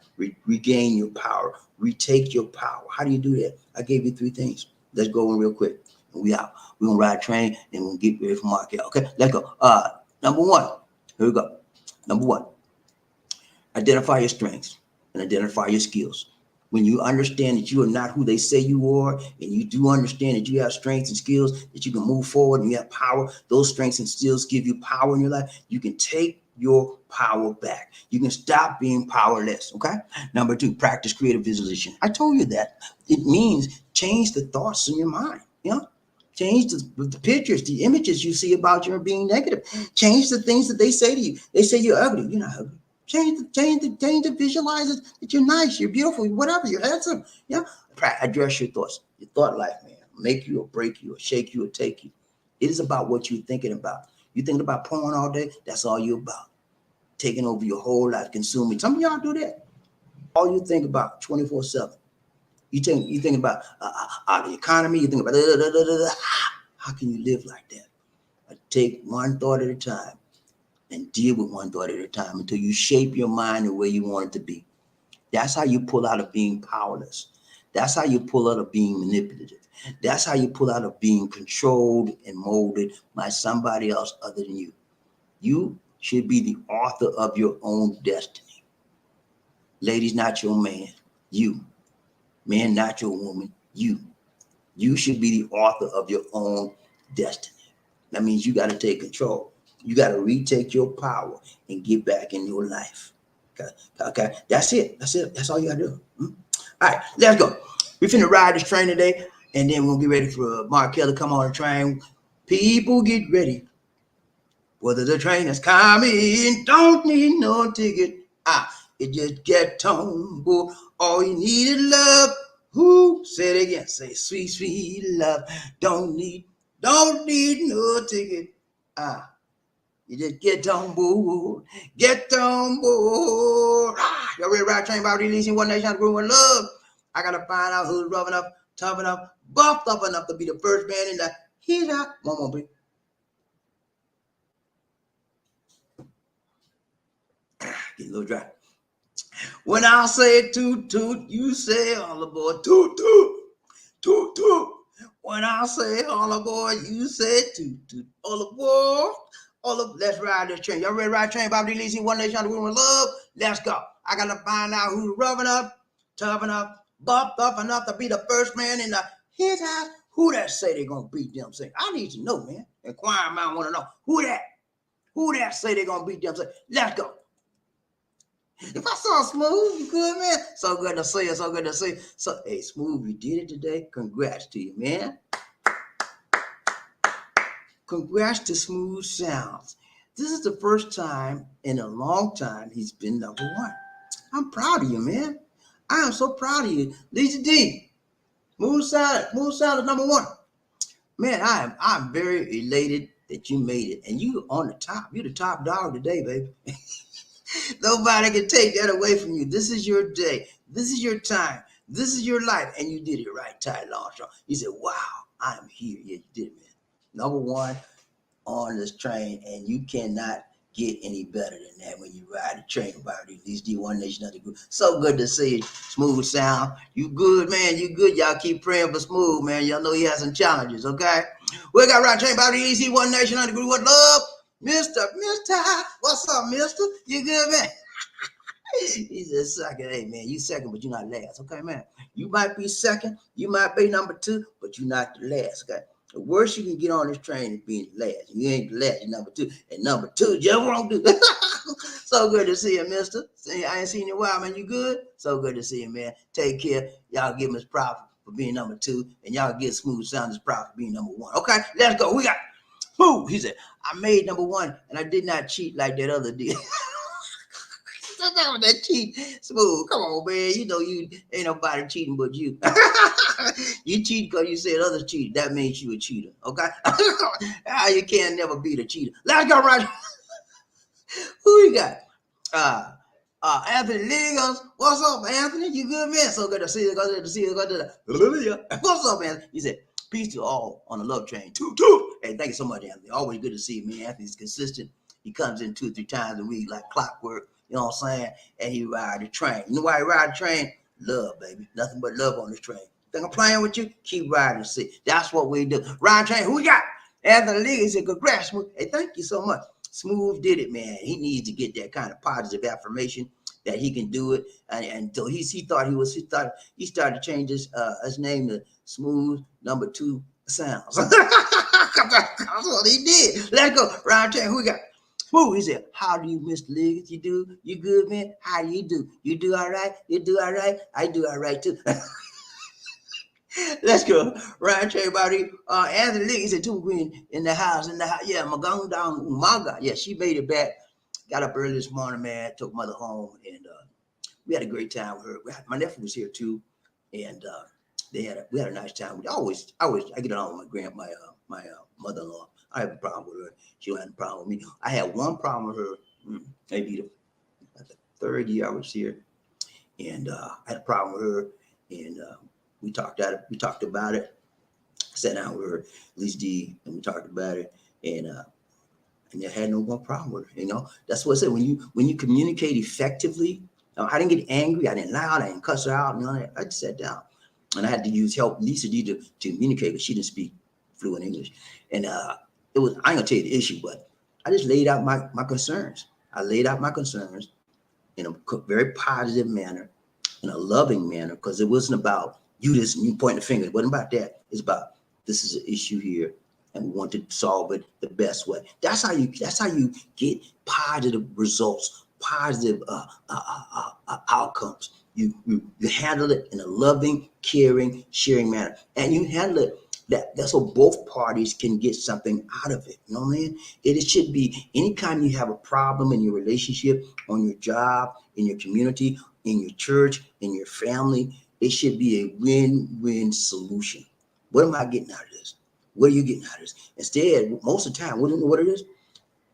regain your power, retake your power. How do you do that? I gave you 3 things. Let's go in real quick. And we out. We're gonna ride a train and we'll get ready for Markell. Okay, let's go. Number 1. Here we go. Number 1. Identify your strengths and identify your skills. When you understand that you are not who they say you are, and you do understand that you have strengths and skills, that you can move forward and you have power, those strengths and skills give you power in your life. You can take your power back. You can stop being powerless. Okay. Number 2, practice creative visualization. I told you that. It means change the thoughts in your mind. You know, change the pictures, the images you see about you being negative. Change the things that they say to you. They say you're ugly. You're not ugly. Change the visualize it that you're nice, you're beautiful, whatever, you're handsome. Yeah. Address your thoughts, your thought life, man. Make you or break you or shake you or take you. It is about what you're thinking about. You thinking about porn all day, that's all you're about. Taking over your whole life, consuming. Some of y'all do that. All you think about 24/7. You think about the economy, you think about how can you live like that? Take one thought at a time. And deal with one thought at a time until you shape your mind the way you want it to be. That's how you pull out of being powerless. That's how you pull out of being manipulative. That's how you pull out of being controlled and molded by somebody else other than you. You should be the author of your own destiny. Ladies, not your man. You. Man, not your woman. You. You should be the author of your own destiny. That means you got to take control. You got to retake your power and get back in your life. Okay. That's it. That's all you got to do. All right, let's go. We finna ride this train today, and then we'll get ready for Markell to come on the train. People get ready. Whether the train is coming, don't need no ticket. It just get on board. All you need is love. Who? Say it again. Say sweet, sweet love. Don't need no ticket. You just get on board. Get on board. Y'all ready to ride train, BobbieD and LisaD, one nation, groove and love. I gotta find out who's rough enough, tough enough, buffed up enough to be the first man in the heat out. One more, please. Get a little dry. When I say toot toot, you say all aboard. Toot toot, toot toot. When I say all aboard, you say toot toot. All aboard. Let's ride this train. Y'all ready to ride the train? BobbieD and LisaD, one nation, groove and love. Let's go. I gotta find out who's rough enough, tough enough, buffed up enough to be the first man in the his house. Who that say they gonna beat them? Say, I need to know, man. Inquiring mind want to know who that say they gonna beat them. Say, let's go. If I saw Smooth, you good, man? So good to see you. So good to see you. So, hey, Smooth, you did it today. Congrats to you, man. Congrats to Smooth Sounds. This is the first time in a long time he's been number 1. I'm proud of you, man. I am so proud of you. LisaD, Smooth Sound is number 1. Man, I'm very elated that you made it. And you on the top. You're the top dog today, baby. Nobody can take that away from you. This is your day. This is your time. This is your life. And you did it right, Ty Longstrong. You said, wow, I am here. Yeah, you did it, man. Number 1 on this train, and you cannot get any better than that when you ride the train about it. LisaD, one nation under group. So good to see you. Smooth Sound. You good, man. You good. Y'all keep praying for Smooth, man. Y'all know he has some challenges, okay? We got ride the train about it. LisaD, one nation under group. What love? Mister, what's up, mister? You good, man? He said, second. Hey, man, you second, but you're not last. Okay, man? You might be second. You might be number 2, but you're not the last, okay? The worst you can get on this train is being the last. You ain't the last, you're number 2. And number 2, you won't do. So good to see you, mister. See, I ain't seen you in a while, man. You good? So good to see you, man. Take care. Y'all give him his props for being number 2, and y'all get Smooth Sound his props for being number 1. Okay, let's go. We got Smooth. He said, I made number 1, and I did not cheat like that other did. That cheat, Smooth. Come on, man. You know you ain't nobody cheating but you. You cheat because you said others cheat. That means you a cheater. Okay? You can't never beat a cheater. Let's go right. Who we got? Anthony Legos. What's up, Anthony? You good, man? So good to see you. Good to see you. What's up, Anthony? He said, peace to all on the love train. Toot, toot. Hey, thank you so much, Anthony. Always good to see you, man. Anthony's consistent. He comes in 2 or 3 times a week like clockwork. You know what I'm saying? And he ride the train. You know why he ride the train? Love, baby. Nothing but love on this train. Think I'm playing with you? Keep riding. See, that's what we do. Ride train. Who we got? Anthony Lee. He said, congrats, Smooth. Hey, thank you so much. Smooth did it, man. He needs to get that kind of positive affirmation that he can do it. And so he started to change his name to Smooth number 2 Sounds. That's what he did. Let's go. Round 10. Who we got? Smooth. He said, how do you, Mr. Liggins? You do? You good, man? How you do? You do all right? You do all right? I do all right, too. Let's go. Ryan Trey Body. Anthony Lee said 2 Queen in the house. Yeah, Magang down Umaga. Yeah, she made it back. Got up early this morning, man. Took mother home, and we had a great time with her. My nephew was here too, and we had a nice time. I get along with my mother-in-law. I have a problem with her. She don't have a problem with me. I had one problem with her. Maybe the 3rd year I was here, and I had a problem with her, and we talked about it. Sat down with her, LisaD, and we talked about it, and I had no more problem with her. You know, that's what I said. When you communicate effectively, I didn't get angry. I didn't lie. I didn't cuss her out. You know, I just sat down, and I had to use help LisaD to communicate because she didn't speak fluent English. And it was, I ain't gonna tell you the issue, but I just laid out my concerns. I laid out my concerns in a very positive manner, in a loving manner, because it wasn't about you pointing the finger. It wasn't about that. It's about, this is an issue here, and we want to solve it the best way. That's how you get positive results, positive outcomes. You handle it in a loving, caring, sharing manner, and you handle it that's so both parties can get something out of it. You know what I mean? It should be, anytime you have a problem in your relationship, on your job, in your community, in your church, in your family, it should be a win-win solution. What am I getting out of this? What are you getting out of this? Instead, most of the time, what do you know what it is?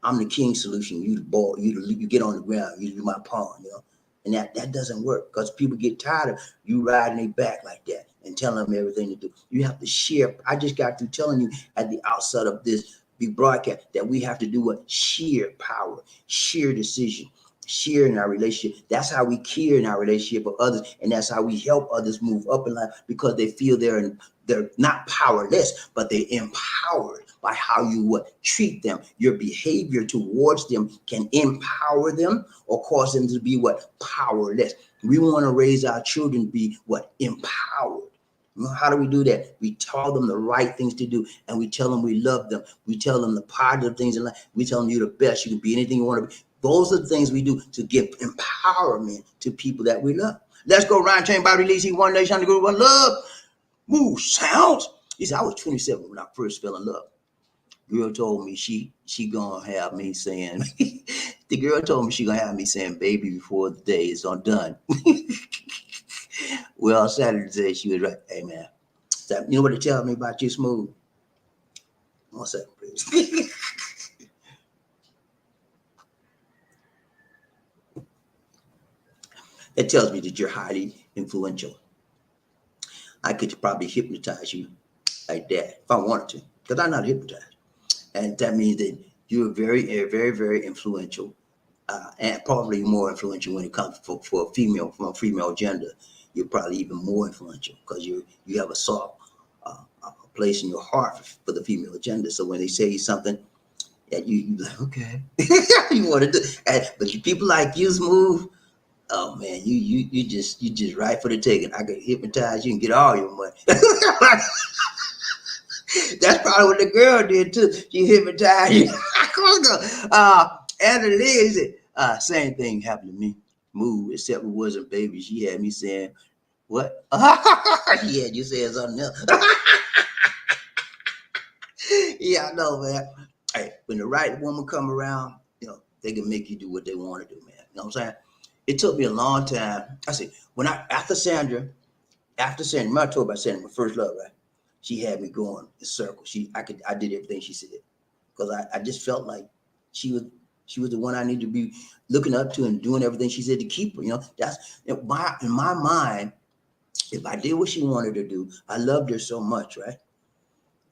I'm the king solution. You the ball. You get on the ground. You my pawn. You know, and that doesn't work because people get tired of you riding their back like that and telling them everything to do. You have to share. I just got through telling you at the outset of this big broadcast that we have to do what? Share power, share decision, share in our relationship. That's how we care in our relationship with others, and that's how we help others move up in life because they feel they're not powerless, but they're empowered by how you treat them. Your behavior towards them can empower them or cause them to be powerless. We want to raise our children to be empowered. How do we do that? We tell them the right things to do, and we tell them we love them. We tell them the positive things in life. We tell them you're the best. You can be anything you want to be. Those are the things we do to give empowerment to people that we love. Let's go. Ryan Chain, Bobby Lee, one nation, under group, one love. Move sounds. He said, I was 27 when I first fell in love. Girl told me she gonna have me saying, the girl told me she gonna have me saying baby before the day is done. Well, Saturday she was right. Hey man, you know what it tells me about you, Smooth? 1 second, please. It tells me that you're highly influential. I could probably hypnotize you like that if I wanted to, because I'm not hypnotized. And that means that you're very, very, very influential, and probably more influential when it comes for a female, from a female gender. You're probably even more influential because you have a soft place in your heart for the female gender. So when they say something that you like, okay, you want to do, but you people like you, Smooth. Oh man, you just right for the taking. I could hypnotize you and get all your money. That's probably what the girl did too. She hypnotized you. Anthony Lee said, Same thing happened to me. Move, except it wasn't baby. She had me saying, what? She had you saying something else. Yeah, I know, man. Hey, when the right woman come around, they can make you do what they want to do, man. You know what I'm saying? It took me a long time. I said, after Sandra, remember I told about Sandra, my first love, right? She had me going in circles. I did everything she said because I just felt like she was the one I needed to be looking up to and doing everything she said to keep her. That's in my mind. If I did what she wanted to do, I loved her so much, right?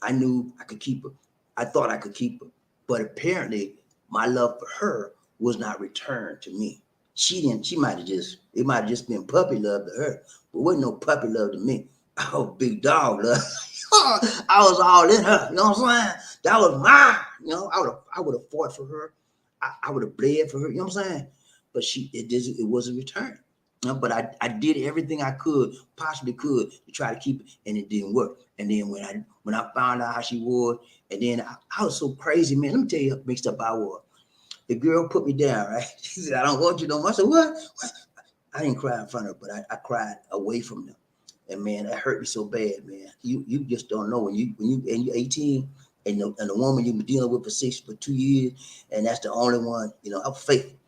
I knew I could keep her. I thought I could keep her, but apparently my love for her was not returned to me. She didn't. It might have just been puppy love to her, but wasn't no puppy love to me. Oh, big dog love. I was all in her. You know what I'm saying? That was mine. I would have fought for her. I would have bled for her. You know what I'm saying? But it wasn't returned. But I did everything I possibly could to try to keep it, and it didn't work. And then when I found out how she was, and then I was so crazy, man. Let me tell you how mixed up I was. The girl put me down, right? She said, "I don't want you no more." I said, "What?" I didn't cry in front of her, but I cried away from them. And man, that hurt me so bad, man. You just don't know when you're 18, and the woman you've been dealing with for 2 years, and that's the only one. I'm faithful.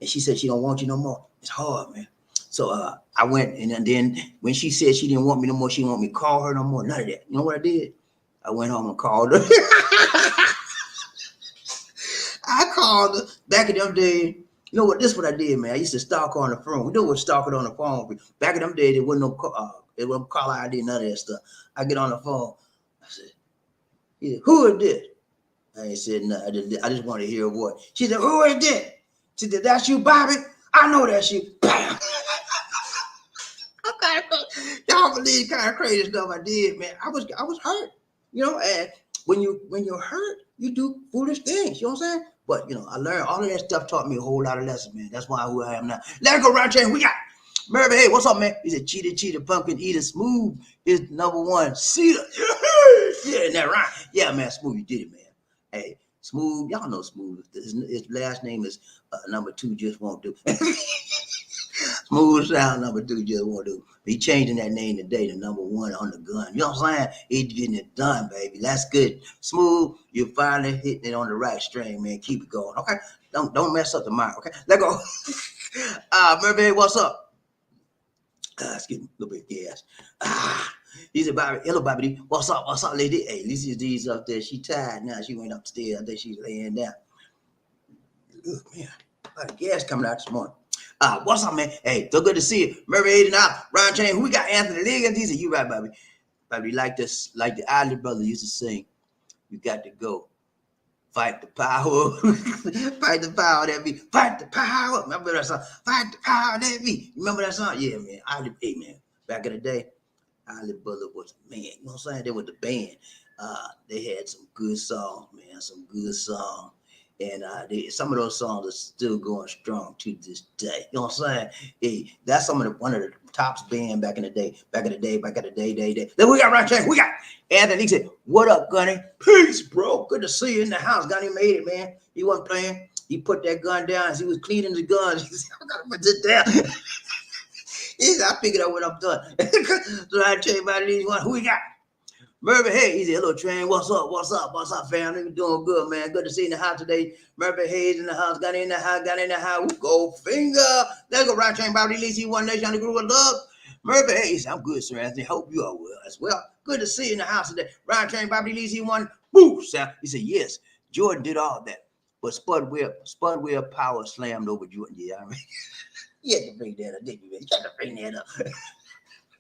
And she said she don't want you no more. It's hard, man. So I went, and then when she said she didn't want me no more, she didn't want me to call her no more. None of that. You know what I did? I went home and called her. I called her back in them days. You know what? This is what I did, man. I used to stalk her on the phone. We know what stalking on the phone. Back in them days, there wasn't no caller ID, none of that stuff. I get on the phone. I said, yeah, "Who is this?" I ain't said nothing. I just wanted to hear a voice. She said, "Who is this?" She said, "That's you, Bobby." I know that's you. Bam. Y'all believe kind of crazy stuff I did, man. I was hurt, and when you're hurt, you do foolish things, you know what I'm saying? But I learned all of that stuff, taught me a whole lot of lessons, man. That's why who I am now. Let it go round chain. We got Murphy. Hey, what's up, man? He said, cheetah, pumpkin eater, smooth is number one. Cedar. Yeah, that right. Yeah, man, smooth, you did it, man. Hey, smooth, y'all know smooth. His last name is number 2, just won't do. Smooth sound number 2 just won't do. He changing that name today to number 1 on the gun. You know what I'm saying? He's getting it done, baby. That's good. Smooth, you're finally hitting it on the right string, man. Keep it going, okay? Don't mess up the mind, okay? Let go. Murphy, what's up? Excuse me, a little bit of gas. He said, "Bobby, hello, Bobby. What's up, lady?" Hey, Lisa's up there. She tired now. She went upstairs. I think she's laying down. Look, man, a lot of gas coming out this morning. What's up, man? Hey, so good to see you. Murray Aiden out. Ryan Chain, who we got? Anthony Liggins. He said, "You right, Bobby. Bobby, like the Isley brother used to sing. You got to go. Fight the power. Fight the power that be. Fight the power." Remember that song? Fight the power that be. Remember that song? Yeah, man. Hey, man. Back in the day, Isley brother was a man. You know what I'm saying? They were the band. They had some good songs, man. Some good songs. And some of those songs are still going strong to this day. You know what I'm saying? Hey, that's one of the tops band back in the day. Then we got right check. We got Anthony. He said, "What up, Gunny? Peace, bro. Good to see you in the house." Gunny made it, man. He wasn't playing. He put that gun down as he was cleaning the gun. He said, "I gotta put this down." He said, "I figured out when I'm done." So I tell you about these one. Who we got? Murphy, hey, he said, "Hello, Train. What's up, family? We doing good, man. Good to see you in the house today." Murphy Hayes in the house, got in the house. Go finger. Let's go, right, Train. Bobby, Lisa, one nation on the group of love. Murphy Hayes, I'm good, sir. Anthony. Hope you are well as well. Good to see you in the house today. Right, Train, Bobby, Lisa, one. Boo, Sam. He said, "Yes, Jordan did all that, but Spudwell power slammed over Jordan." Yeah, I mean, you had to bring that up, didn't you? You had to bring that up.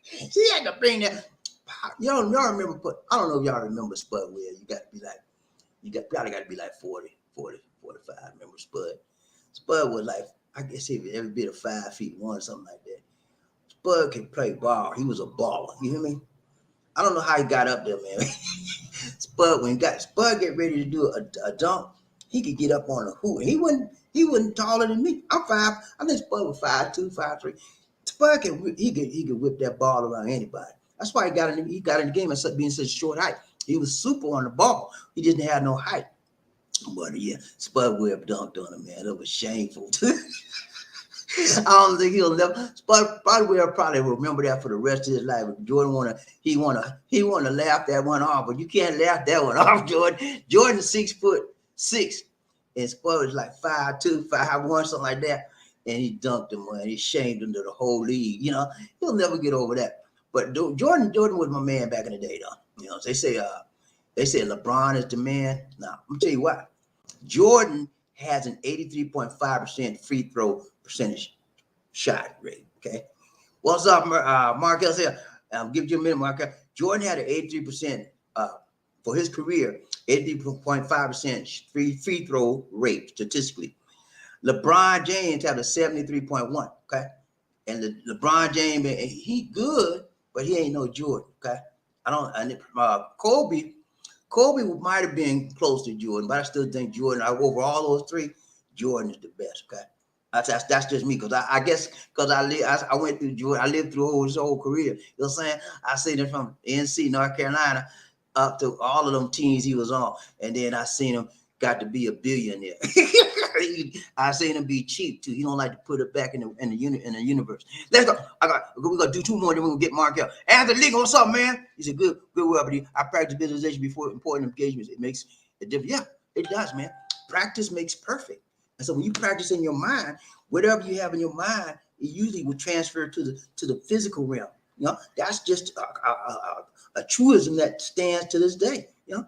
He had to bring that. Y'all remember, I don't know if y'all remember Spud Webb. Probably got to be like 40, 45. Remember Spud? Spud was like, I guess he was every bit of 5 feet 1, something like that. Spud can play ball. He was a baller. You hear me? I don't know how he got up there, man. Spud get ready to do a dunk, he could get up on a hoop. And he wasn't taller than me. I'm 5. I think Spud was 5'2", 5'3". Spud he could whip that ball around anybody. That's why he got in the game and being such short height. He was super on the ball. He didn't have no height. But yeah, Spud Webb dunked on him, man. That was shameful. I don't think he'll never. Spud Webb probably will remember that for the rest of his life. If Jordan wanna laugh that one off, but you can't laugh that one off, Jordan. Jordan's 6'6", and Spud was like 5'2", 5'1", something like that. And he dunked him, man. He shamed him to the whole league. You know, he'll never get over that. But Jordan was my man back in the day, though. You know, they say LeBron is the man. Now, I'm gonna tell you what. Jordan has an 83.5% free throw percentage shot rate. Okay. What's up, Markell? Say, I'll give you a minute, Markell. Jordan had an 83% for his career, 83.5% free throw rate statistically. LeBron James had a 73.1. Okay. And LeBron James, he good, but he ain't no Jordan. Okay. Kobe might have been close to Jordan, but I still think Jordan, over all those three, Jordan is the best. Okay. That's just me, because I guess because I went through Jordan, I lived through his whole career. You know what I'm saying? I seen him from NC, North Carolina, up to all of them teams he was on, and then I seen him got to be a billionaire. I seen him be cheap too. He don't like to put it back in the universe. Let's go. We're gonna do two more, then we're gonna get Markell. Anthony Lee, what's up, man? He's a good word, but I practice visualization before important engagements. It makes a difference. Yeah, it does, man. Practice makes perfect. And so when you practice in your mind, whatever you have in your mind, it usually will transfer to the physical realm. You know, that's just a truism that stands to this day. You know,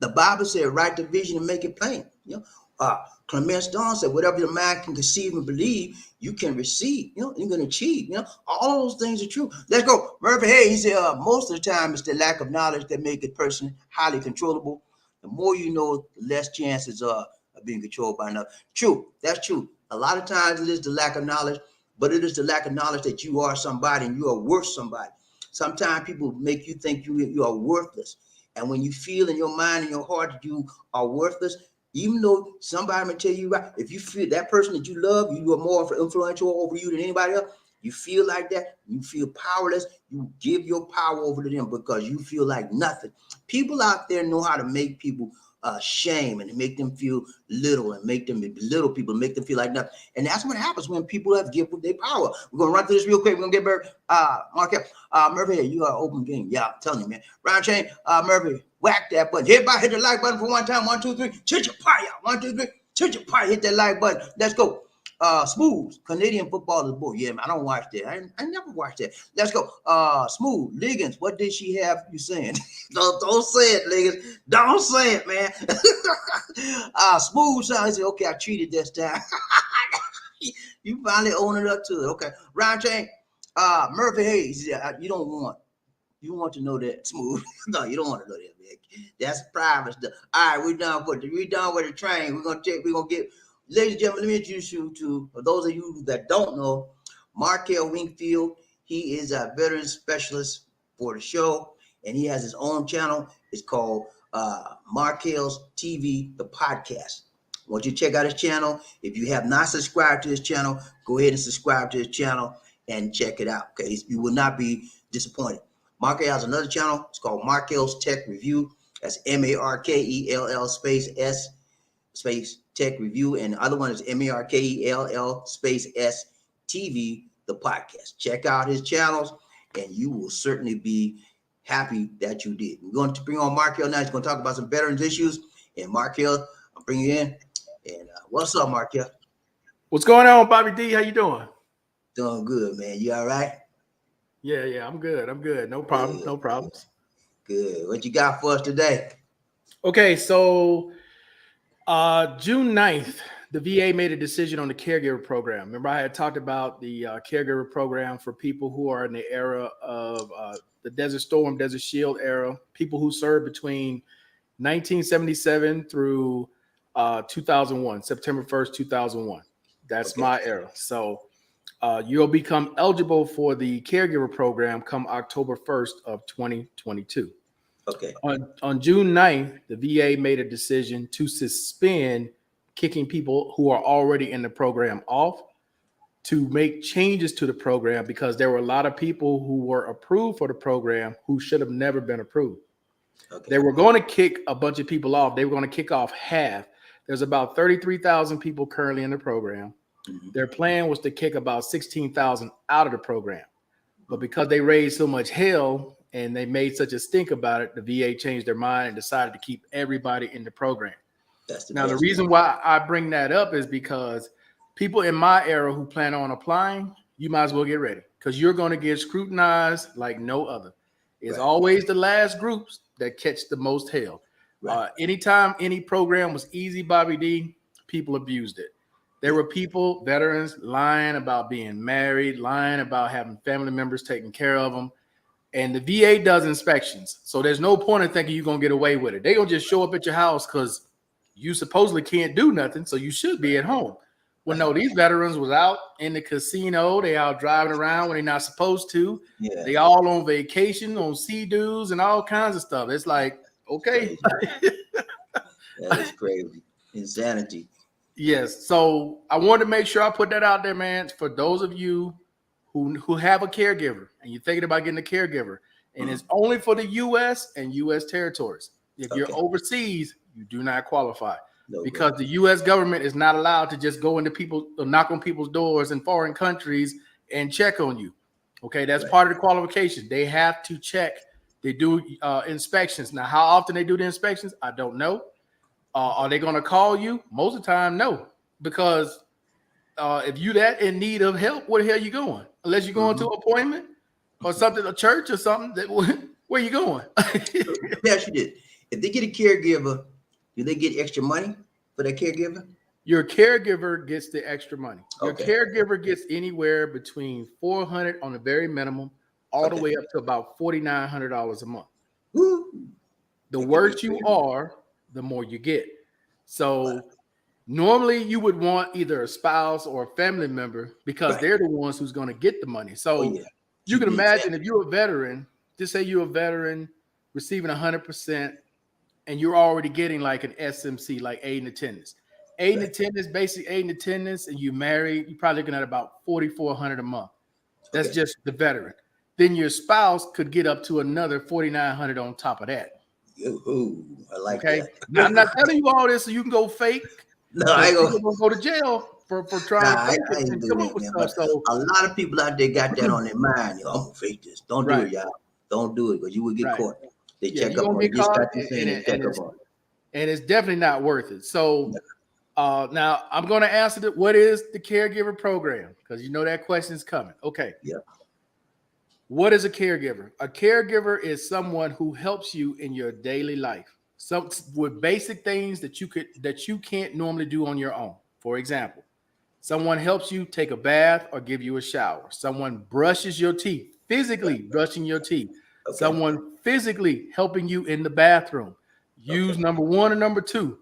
the Bible said, write the vision and make it plain. You know, Clement Stone said, whatever your mind can conceive and believe, you can receive. You know, you can achieve. You know, all those things are true. Let's go. Murphy Hayes, he said, most of the time it's the lack of knowledge that make a person highly controllable. The more you know, the less chances are of being controlled by another. True. That's true. A lot of times it is the lack of knowledge, but it is the lack of knowledge that you are somebody and you are worth somebody. Sometimes people make you think you are worthless. And when you feel in your mind and your heart that you are worthless, even though somebody may tell you, right, if you feel that person that you love, you are more influential over you than anybody else, you feel like that, you feel powerless, you give your power over to them because you feel like nothing. People out there know how to make people shame and make them feel little and make them belittle people, make them feel like nothing. And that's what happens when people have given their power. We're going to run through this real quick. We're going to get Markell. Murphy, you got an open game. Yeah, I'm telling you, man. Round chain, Murphy, whack that button. Everybody hit the like button for one time. 1, 2, 3. Chit your pie out. 1, 2, 3. Chit your pie. Hit that like button. Let's go. Smooth, Canadian football is boy. Yeah, man, I don't watch that. I never watched that. Let's go. Smooth, Liggins, what did she have you saying? don't say it, Liggins. Don't say it, man. Smooth, so I said, okay, I cheated this time. You finally own it up to it. Okay. Round chain, Murphy Hayes, you want to know that, Smooth. No, you don't want to know that, man. That's private stuff. All right, we're done with the train. We're gonna get. Ladies and gentlemen, let me introduce you to, for those of you that don't know, Markell Wingfield. He is a veteran specialist for the show, and he has his own channel. It's called Markell's TV, the podcast. I want you to check out his channel. If you have not subscribed to his channel, go ahead and subscribe to his channel and check it out. Okay, you will not be disappointed. Markell has another channel. It's called Markell's Tech Review. That's Markell space Tech Review, and the other one is Markell space S TV, the podcast. Check out his channels, and you will certainly be happy that you did. We're going to bring on Markell now. He's going to talk about some veterans issues. And Markell, I'll bring you in. And what's up, Markell? What's going on, Bobby D? How you doing? Doing good, man. You all right? Yeah, I'm good. No problem. Good. No problems. Good. What you got for us today? Okay, so June 9th, the VA made a decision on the caregiver program. Remember, I had talked about the caregiver program for people who are in the era of the Desert Storm, Desert Shield era, people who served between 1977 through 2001, September 1st, 2001. That's okay. My era. So you'll become eligible for the caregiver program come October 1st of 2022. Okay. On June 9th, the VA made a decision to suspend kicking people who are already in the program off, to make changes to the program because there were a lot of people who were approved for the program who should have never been approved. Okay. They were going to kick a bunch of people off. They were going to kick off half. There's about 33,000 people currently in the program. Mhm. Their plan was to kick about 16,000 out of the program. But because they raised so much hell and they made such a stink about it, the VA changed their mind and decided to keep everybody in the program. That's the Now, the best. reason why I bring that up is because people in my era who plan on applying, you might as well get ready because you're going to get scrutinized like no other. It's Right. always the last groups that catch the most hell. Right. Anytime any program was easy, Bobbie D, people abused it. There were people, veterans, lying about being married, lying about having family members taking care of them. And the VA does inspections. So there's no point in thinking you're going to get away with it. They're going to just show up at your house because you supposedly can't do nothing. So you should be at home. Well, no, these veterans was out in the casino. They out driving around when they're not supposed to. Yeah. They all on vacation, on sea-doos and all kinds of stuff. It's like, okay. That is crazy. Insanity. Yes. So I wanted to make sure I put that out there, man, for those of you who have a caregiver and you're thinking about getting a caregiver, and it's only for the U.S. and U.S. territories. If you're overseas, you do not qualify because the U.S. government is not allowed to just go into people, knock on people's doors in foreign countries and check on you. Okay, that's part of the qualification. They have to check. They do inspections. Now, how often they do the inspections, I don't know. Are they going to call you? Most of the time, no, because if you that in need of help, where the hell are you going? Unless you're going to an appointment or something, a church or something. Where you going? Yes, you did. If they get a caregiver, do they get extra money for that caregiver? Your caregiver gets the extra money. Your caregiver gets anywhere between $400 on the very minimum, all the way up to about $4,900 a month. Woo. The worse you are, the more you get. So normally you would want either a spouse or a family member because they're the ones who's going to get the money. So you can imagine if you're a veteran, just say you're a veteran receiving 100% and you're already getting like an SMC, like aid and attendance. Aid and attendance, basic aid and attendance, and you married, you're probably looking at about $4,400 a month. That's just the veteran. Then your spouse could get up to another $4,900 on top of that. Ooh, I like that. Now, I'm not telling you all this so you can go fake. No, I ain't gonna go to jail for trying to fake it and come up with stuff. So a lot of people out there got that on their mind. I'm gonna fake this. Don't do it, y'all. Don't do it because you will get caught. They check up on you. And it's definitely not worth it. So now I'm going to answer what is the caregiver program? Because you know that question is coming. Okay. Yeah. What is a caregiver? A caregiver is someone who helps you in your daily life. Some with basic things that you can't normally do on your own. For example, someone helps you take a bath or give you a shower. Someone brushes your teeth, physically brushing your teeth. Someone physically helping you in the bathroom. Use number 1 or number 2.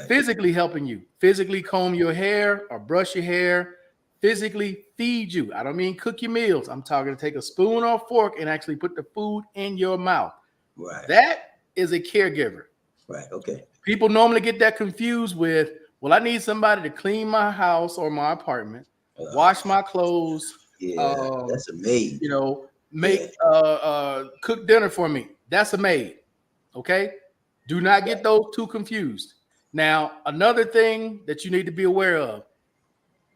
Physically helping you. Physically comb your hair or brush your hair. Physically feed you. I don't mean cook your meals. I'm talking to take a spoon or fork and actually put the food in your mouth. That is a caregiver. People normally get that confused with, well, I need somebody to clean my house or my apartment, wash my clothes. That's a maid. You know, make cook dinner for me. That's a maid. Okay. Do not get those two confused. Now, another thing that you need to be aware of,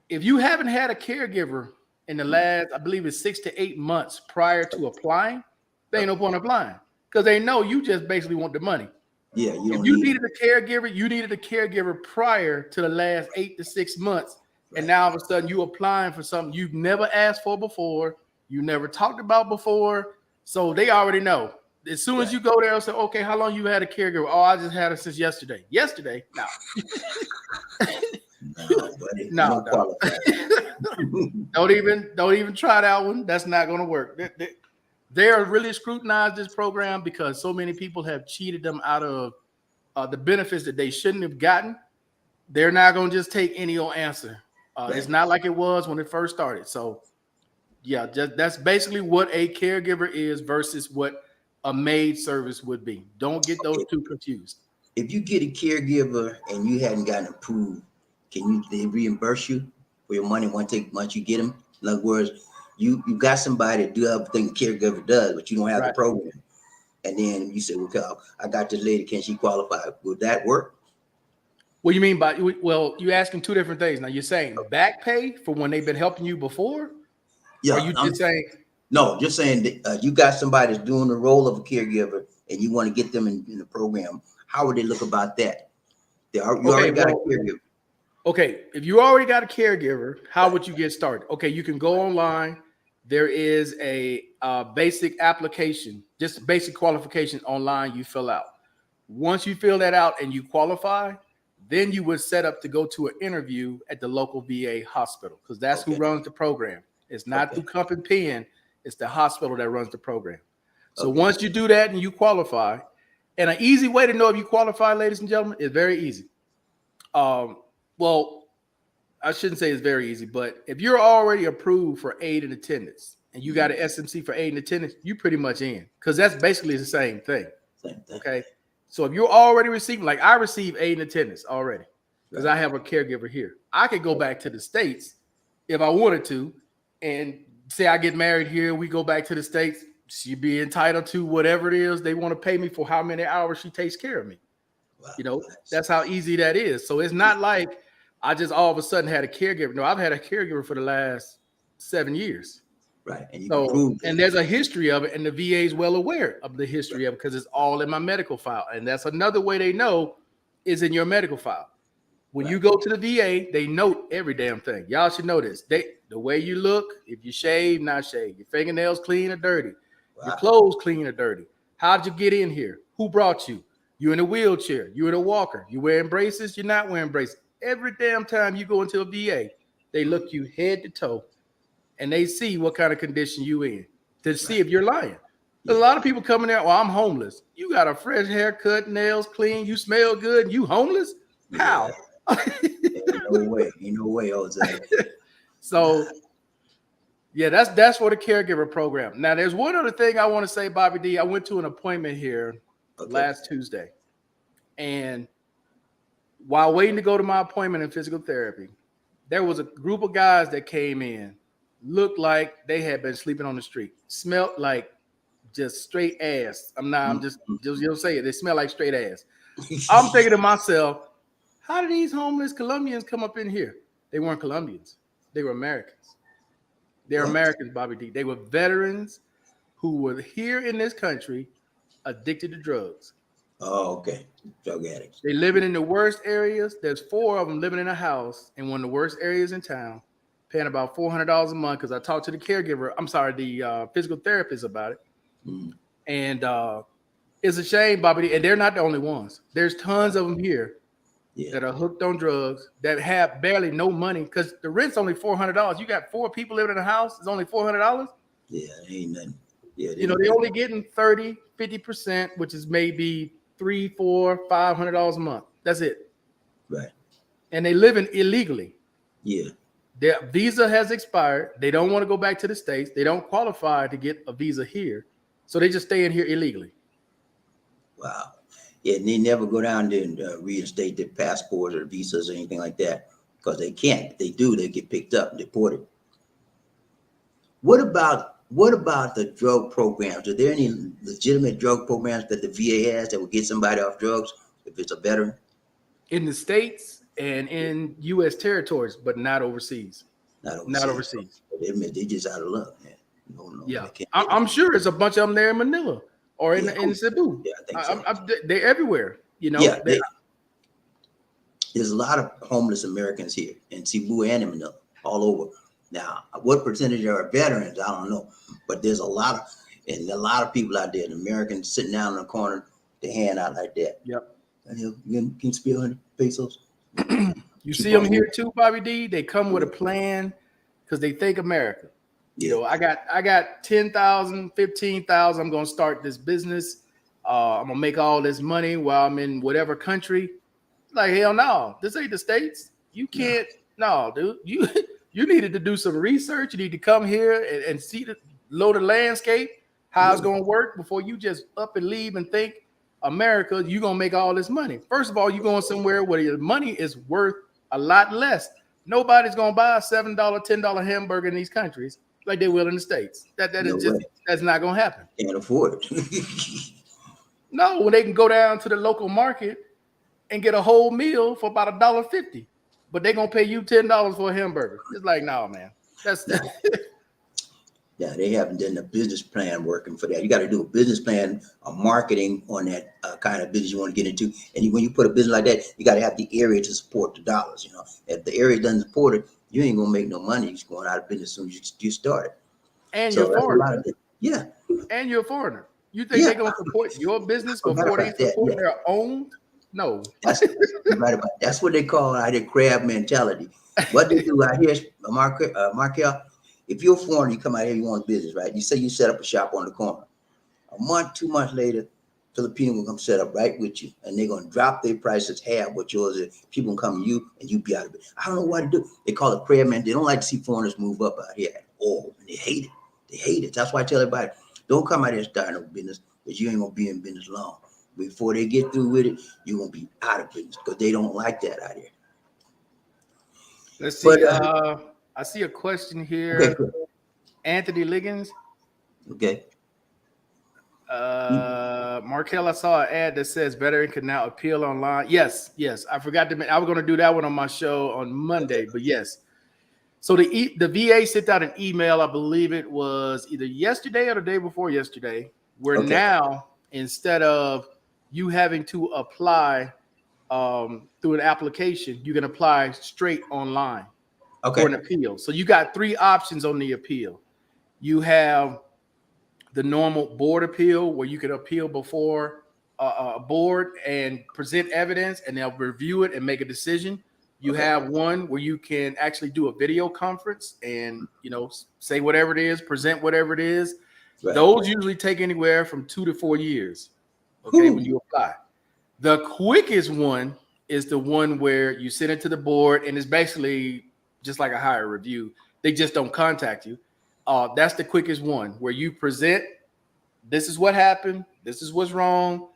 if you haven't had a caregiver in the last, I believe it's 6 to 8 months prior to applying, there ain't no point applying because they know you just basically want the money. Yeah, if you needed a caregiver, you needed a caregiver prior to the last 8 to 6 months. And now all of a sudden you applying for something you've never asked for before, you never talked about before. So they already know. As soon as you go there and say, okay, how long you had a caregiver? Oh, I just had it since yesterday. Yesterday? No. No, don't even try that one. That's not going to work. They are really scrutinized this program because so many people have cheated them out of the benefits that they shouldn't have gotten. They're not going to just take any old answer. It's not like it was when it first started. So, yeah, that's basically what a caregiver is versus what a maid service would be. Don't get those two confused. If you get a caregiver and you hadn't gotten approved, they reimburse you for your money once you get them? In other words, you got somebody to do everything a caregiver does, but you don't have the program. And then you say, well, I got this lady, can she qualify? Would that work? What do you mean by, well, you're asking two different things. Now you're saying back pay for when they've been helping you before? Yeah, Or you just saying, no, just saying that you got somebody that's doing the role of a caregiver and you want to get them in the program. How would they look about that? You already got a caregiver. Okay, if you already got a caregiver, how would you get started? Okay, you can go online. There is a basic application, just basic qualification online you fill out. Once you fill that out and you qualify, then you would set up to go to an interview at the local VA hospital, because that's who runs the program. It's not through Cup and Pen. It's the hospital that runs the program. So once you do that and you qualify, and an easy way to know if you qualify, ladies and gentlemen, is very easy. Well, I shouldn't say it's very easy, but if you're already approved for aid and attendance and you got an SMC for aid and attendance, you pretty much in, because that's basically the same thing. Okay. So if you're already receiving, like I receive aid and attendance already, because I have a caregiver here. I could go back to the States if I wanted to, and say I get married here, we go back to the States, she'd be entitled to whatever it is they want to pay me for how many hours she takes care of me. Wow. You know, that's how easy that is. So it's not like I just all of a sudden had a caregiver. No, I've had a caregiver for the last 7 years. Right. And, and there's a history of it, and the VA is well aware of the history of it because it's all in my medical file. And that's another way they know is in your medical file. When you go to the VA, they note every damn thing. Y'all should know this. The way you look, if you shave, not shave, your fingernails clean or dirty, your clothes clean or dirty. How'd you get in here? Who brought you? You in a wheelchair, you in a walker, you wearing braces, you're not wearing braces. Every damn time you go into a VA, they look you head to toe and they see what kind of condition you in to see if you're lying. There's a lot of people coming there, well, I'm homeless. You got a fresh haircut, nails clean, you smell good, and you homeless? How? Ain't no way, Jose. So, yeah, that's for the caregiver program. Now, there's one other thing I want to say, Bobby D. I went to an appointment here last Tuesday, and while waiting to go to my appointment in physical therapy, there was a group of guys that came in, looked like they had been sleeping on the street, smelled like just straight ass. I'm just you'll say it. They smell like straight ass. I'm thinking to myself, how did these homeless Colombians come up in here? They weren't Colombians. They were Americans. They're Americans, Bobby D. They were veterans who were here in this country addicted to drugs. Oh, okay. Drug addicts. They living in the worst areas. There's 4 of them living in a house in one of the worst areas in town, paying about $400 a month, because I talked to the caregiver, the physical therapist about it. And it's a shame, Bobby, and they're not the only ones. There's tons of them here that are hooked on drugs, that have barely no money, because the rent's only $400. You got 4 people living in a house, it's only $400. Yeah, ain't nothing. Yeah, they're only getting 30, 50%, which is maybe $300, $400, $500 a month. That's it. Right. And they living illegally. Yeah. Their visa has expired. They don't want to go back to the States. They don't qualify to get a visa here. So they just stay in here illegally. Wow. Yeah, and they never go down there and reinstate their passports or visas or anything like that, because they can't. If they do, they get picked up and deported. What about the drug programs? Are there any legitimate drug programs that the VA has that will get somebody off drugs if it's a veteran? In the States and in U.S. territories, but not overseas. Not oversease. They just out of luck, man. No, yeah, I'm sure there's a bunch of them there in Manila or in Cebu. Yeah, I think so. They're everywhere. Yeah, there's a lot of homeless Americans here in Cebu and in Manila, all over. Now, what percentage are veterans? I don't know, but there's a lot of people out there, and Americans sitting down in the corner, their hand out like that. Yep. You can spare 100 pesos. You see them here too, Bobby D. They come with a plan because they think America. Yeah. I got 10,000, 15,000. I'm gonna start this business. I'm gonna make all this money while I'm in whatever country. Like, hell no, this ain't the States. You can't. No, dude. You needed to do some research. You need to come here and see the landscape, how it's gonna work before you just up and leave and think America, you're gonna make all this money. First of all, you're going somewhere where your money is worth a lot less. Nobody's gonna buy a $7, $10 hamburger in these countries like they will in the States. That's not gonna happen. Can't afford it. No, when they can go down to the local market and get a whole meal for about $1.50, but they're gonna pay you $10 for a hamburger. It's like, no, man. That's Yeah, they haven't done a business plan working for that. You got to do a business plan, a marketing on that kind of business you want to get into. And when you put a business like that, you got to have the area to support the dollars. You know, if the area doesn't support it, you ain't gonna make no money. You're just going out of business as soon as you start it. and you're So a that's a foreigner. lot of it. Yeah, And you're a foreigner. You think yeah. they're gonna support your business Oh, matter of before they fact, that, support yeah. their own? No. That's you're right about. That's what they call out here crab mentality. What they do out here, Markell, if you're a foreigner, you come out here, you want business, right? You say you set up a shop on the corner. A month, 2 months later, Filipino will come set up right with you, and they're gonna drop their prices half what yours is. People can come to you, and you be out of it. I don't know what to do. They call it crab man. They don't like to see foreigners move up out here at all, and they hate it. They hate it. That's why I tell everybody, don't come out here and start no business, because you ain't gonna be in business long. Before they get through with it, you're gonna be out of business because they don't like that out here. Let's see. But I see a question here. okay, good. Anthony Liggins. Okay. Markell, I saw an ad that says veteran can now appeal online. Yes. I forgot to. I was going to do that one on my show on Monday, but yes. So the VA sent out an email. I believe it was either yesterday or the day before yesterday. Where now, instead of you having to apply through an application, you can apply straight online for an appeal. So you got 3 options on the appeal. You have the normal board appeal, where you can appeal before a board and present evidence, and they'll review it and make a decision. You have one where you can actually do a video conference and, say whatever it is, present whatever it is. Right. Those usually take anywhere from 2 to 4 years. Okay, when you apply. The quickest one is the one where you send it to the board, and it's basically just like a higher review. They just don't contact you. That's the quickest one, where you present, this is what happened, this is what's wrong,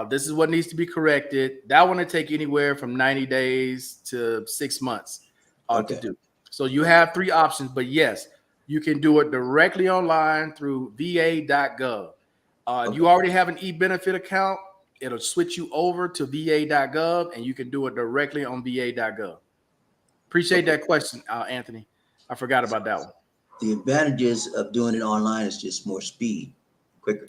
this is what needs to be corrected. That one will take anywhere from 90 days to 6 months to do. So you have 3 options, but yes, you can do it directly online through va.gov. If you already have an e-benefit account, it'll switch you over to va.gov, and you can do it directly on va.gov. Appreciate that question, Anthony. I forgot about that one. The advantages of doing it online is just more speed, quicker.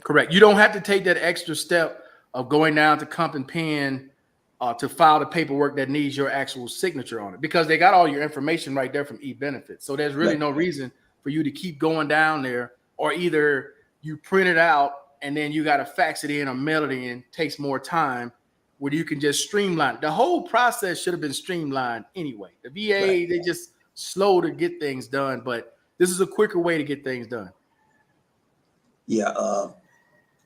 Correct. You don't have to take that extra step of going down to Comp and Pen to file the paperwork that needs your actual signature on it, because they got all your information right there from e-benefits. So there's really no reason for you to keep going down there, or either you print it out and then you got to fax it in or mail it in. Takes more time, where you can just streamline. The whole process should have been streamlined anyway. The VA, they just slow to get things done, but this is a quicker way to get things done. Yeah,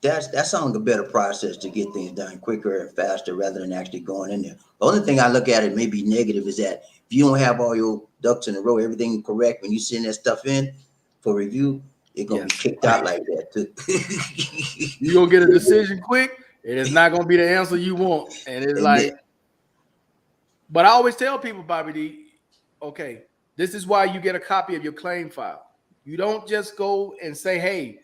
that sounds like a better process to get things done quicker and faster rather than actually going in there. The only thing I look at it may be negative is that if you don't have all your ducks in a row, everything correct, when you send that stuff in for review, it's gonna be kicked out like that too. You're gonna get a decision quick, and it's not gonna be the answer you want. And it's like, but I always tell people, BobbieD, okay, this is why you get a copy of your claim file. You don't just go and say, hey,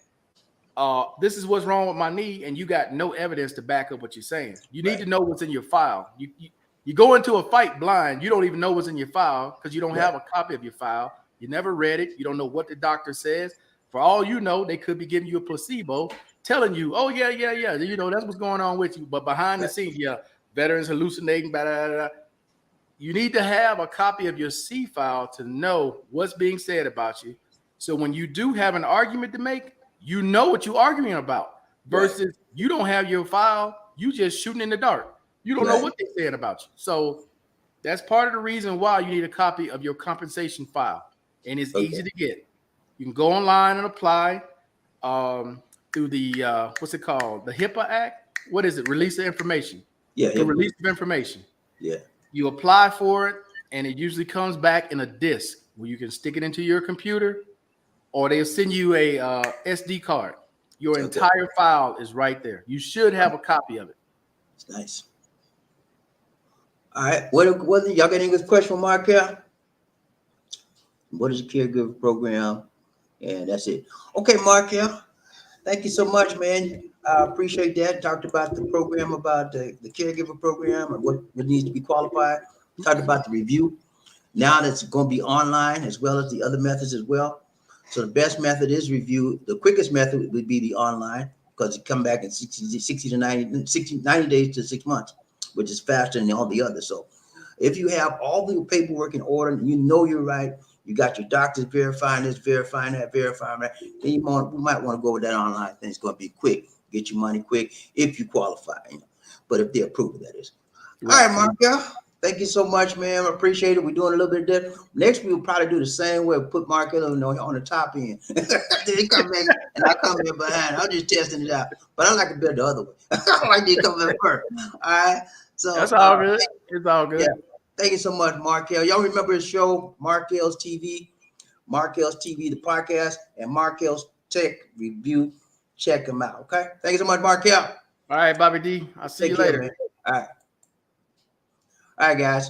this is what's wrong with my knee, and you got no evidence to back up what you're saying. You need to know what's in your file. You go into a fight blind. You don't even know what's in your file because you don't have a copy of your file. You never read it. You don't know what the doctor says. For all you know, they could be giving you a placebo, telling you, oh, yeah, that's what's going on with you. But behind the scenes, veterans hallucinating, blah, blah, blah. You need to have a copy of your C file to know what's being said about you. So when you do have an argument to make, you know what you're arguing about, versus you don't have your file, you just shooting in the dark. You don't know what they're saying about you. So that's part of the reason why you need a copy of your compensation file. And it's easy to get. You can go online and apply through the, what's it called? The HIPAA Act? What is it? Release of information. The release of information. Yeah. You apply for it, and it usually comes back in a disc where you can stick it into your computer, or they'll send you a SD card. Your entire file is right there. You should have a copy of it. It's nice. All right. What y'all got any good question for Markell? What is a caregiver program? And that's it. Okay, Markell. Thank you so much, man. I appreciate that. Talked about the program, about the caregiver program, and what needs to be qualified. Talked about the review. Now that's going to be online as well as the other methods as well. So the best method is review. The quickest method would be the online because it come back in 60 to 90 days to 6 months, which is faster than all the others. So if you have all the paperwork in order, and you know you're right, you got your doctors verifying this, verifying that, verifying that, then you might want to go with that online thing. It's going to be quick, get your money quick if you qualify, but if they approve it, that is. Right. All right, Markell. Thank you so much, man. I appreciate it. We're doing a little bit different. Next, we'll probably do the same way. Put Markell on the top end. Then he come in and I come in behind. I'm just testing it out. But I like it better the other way. I like to come in first. All right. So that's all good. It's all good. Yeah. Thank you so much, Markell. Y'all remember his show, Markell's TV, the podcast, and Markell's Tech Review. Check them out. Okay. Thank you so much, Markell. All right, Bobby D. I'll see you later. Man. All right. All right, guys.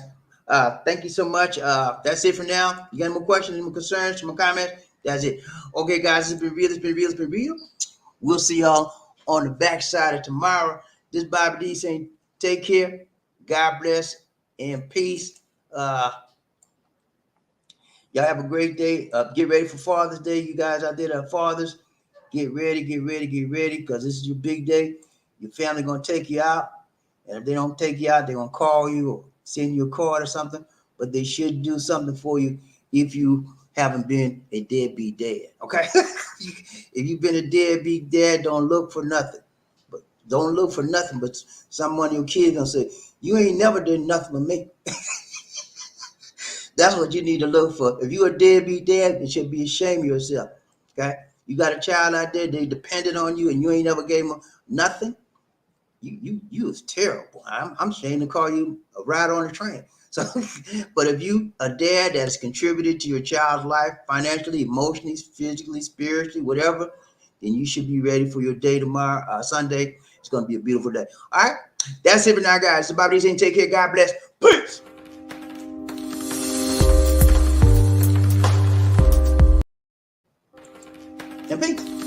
Thank you so much. That's it for now. You got any more questions, any more concerns, any more comments? That's it. Okay, guys, it's been real. It's been real. It's been real. We'll see y'all on the backside of tomorrow. This Bobby D saying, take care. God bless and peace. Y'all have a great day. Get ready for Father's Day. You guys out there that are fathers, get ready, because this is your big day. Your family going to take you out. And if they don't take you out, they're going to call you or send you a card or something. But they should do something for you if you haven't been a deadbeat dad. Okay? If you've been a deadbeat dad, don't look for nothing. But don't look for nothing. But someone of your kids going to say, you ain't never done nothing with me. That's what you need to look for. If you're a deadbeat dad, you should be ashamed of yourself. Okay? You got a child out there, they depended on you, and you ain't never gave them nothing. You was terrible. I'm ashamed to call you a ride on the train. So, but if you a dad that has contributed to your child's life financially, emotionally, physically, spiritually, whatever, then you should be ready for your day tomorrow, Sunday. It's going to be a beautiful day. All right, that's it for now, guys. It's Bobby saying, take care. God bless. Peace. And peace.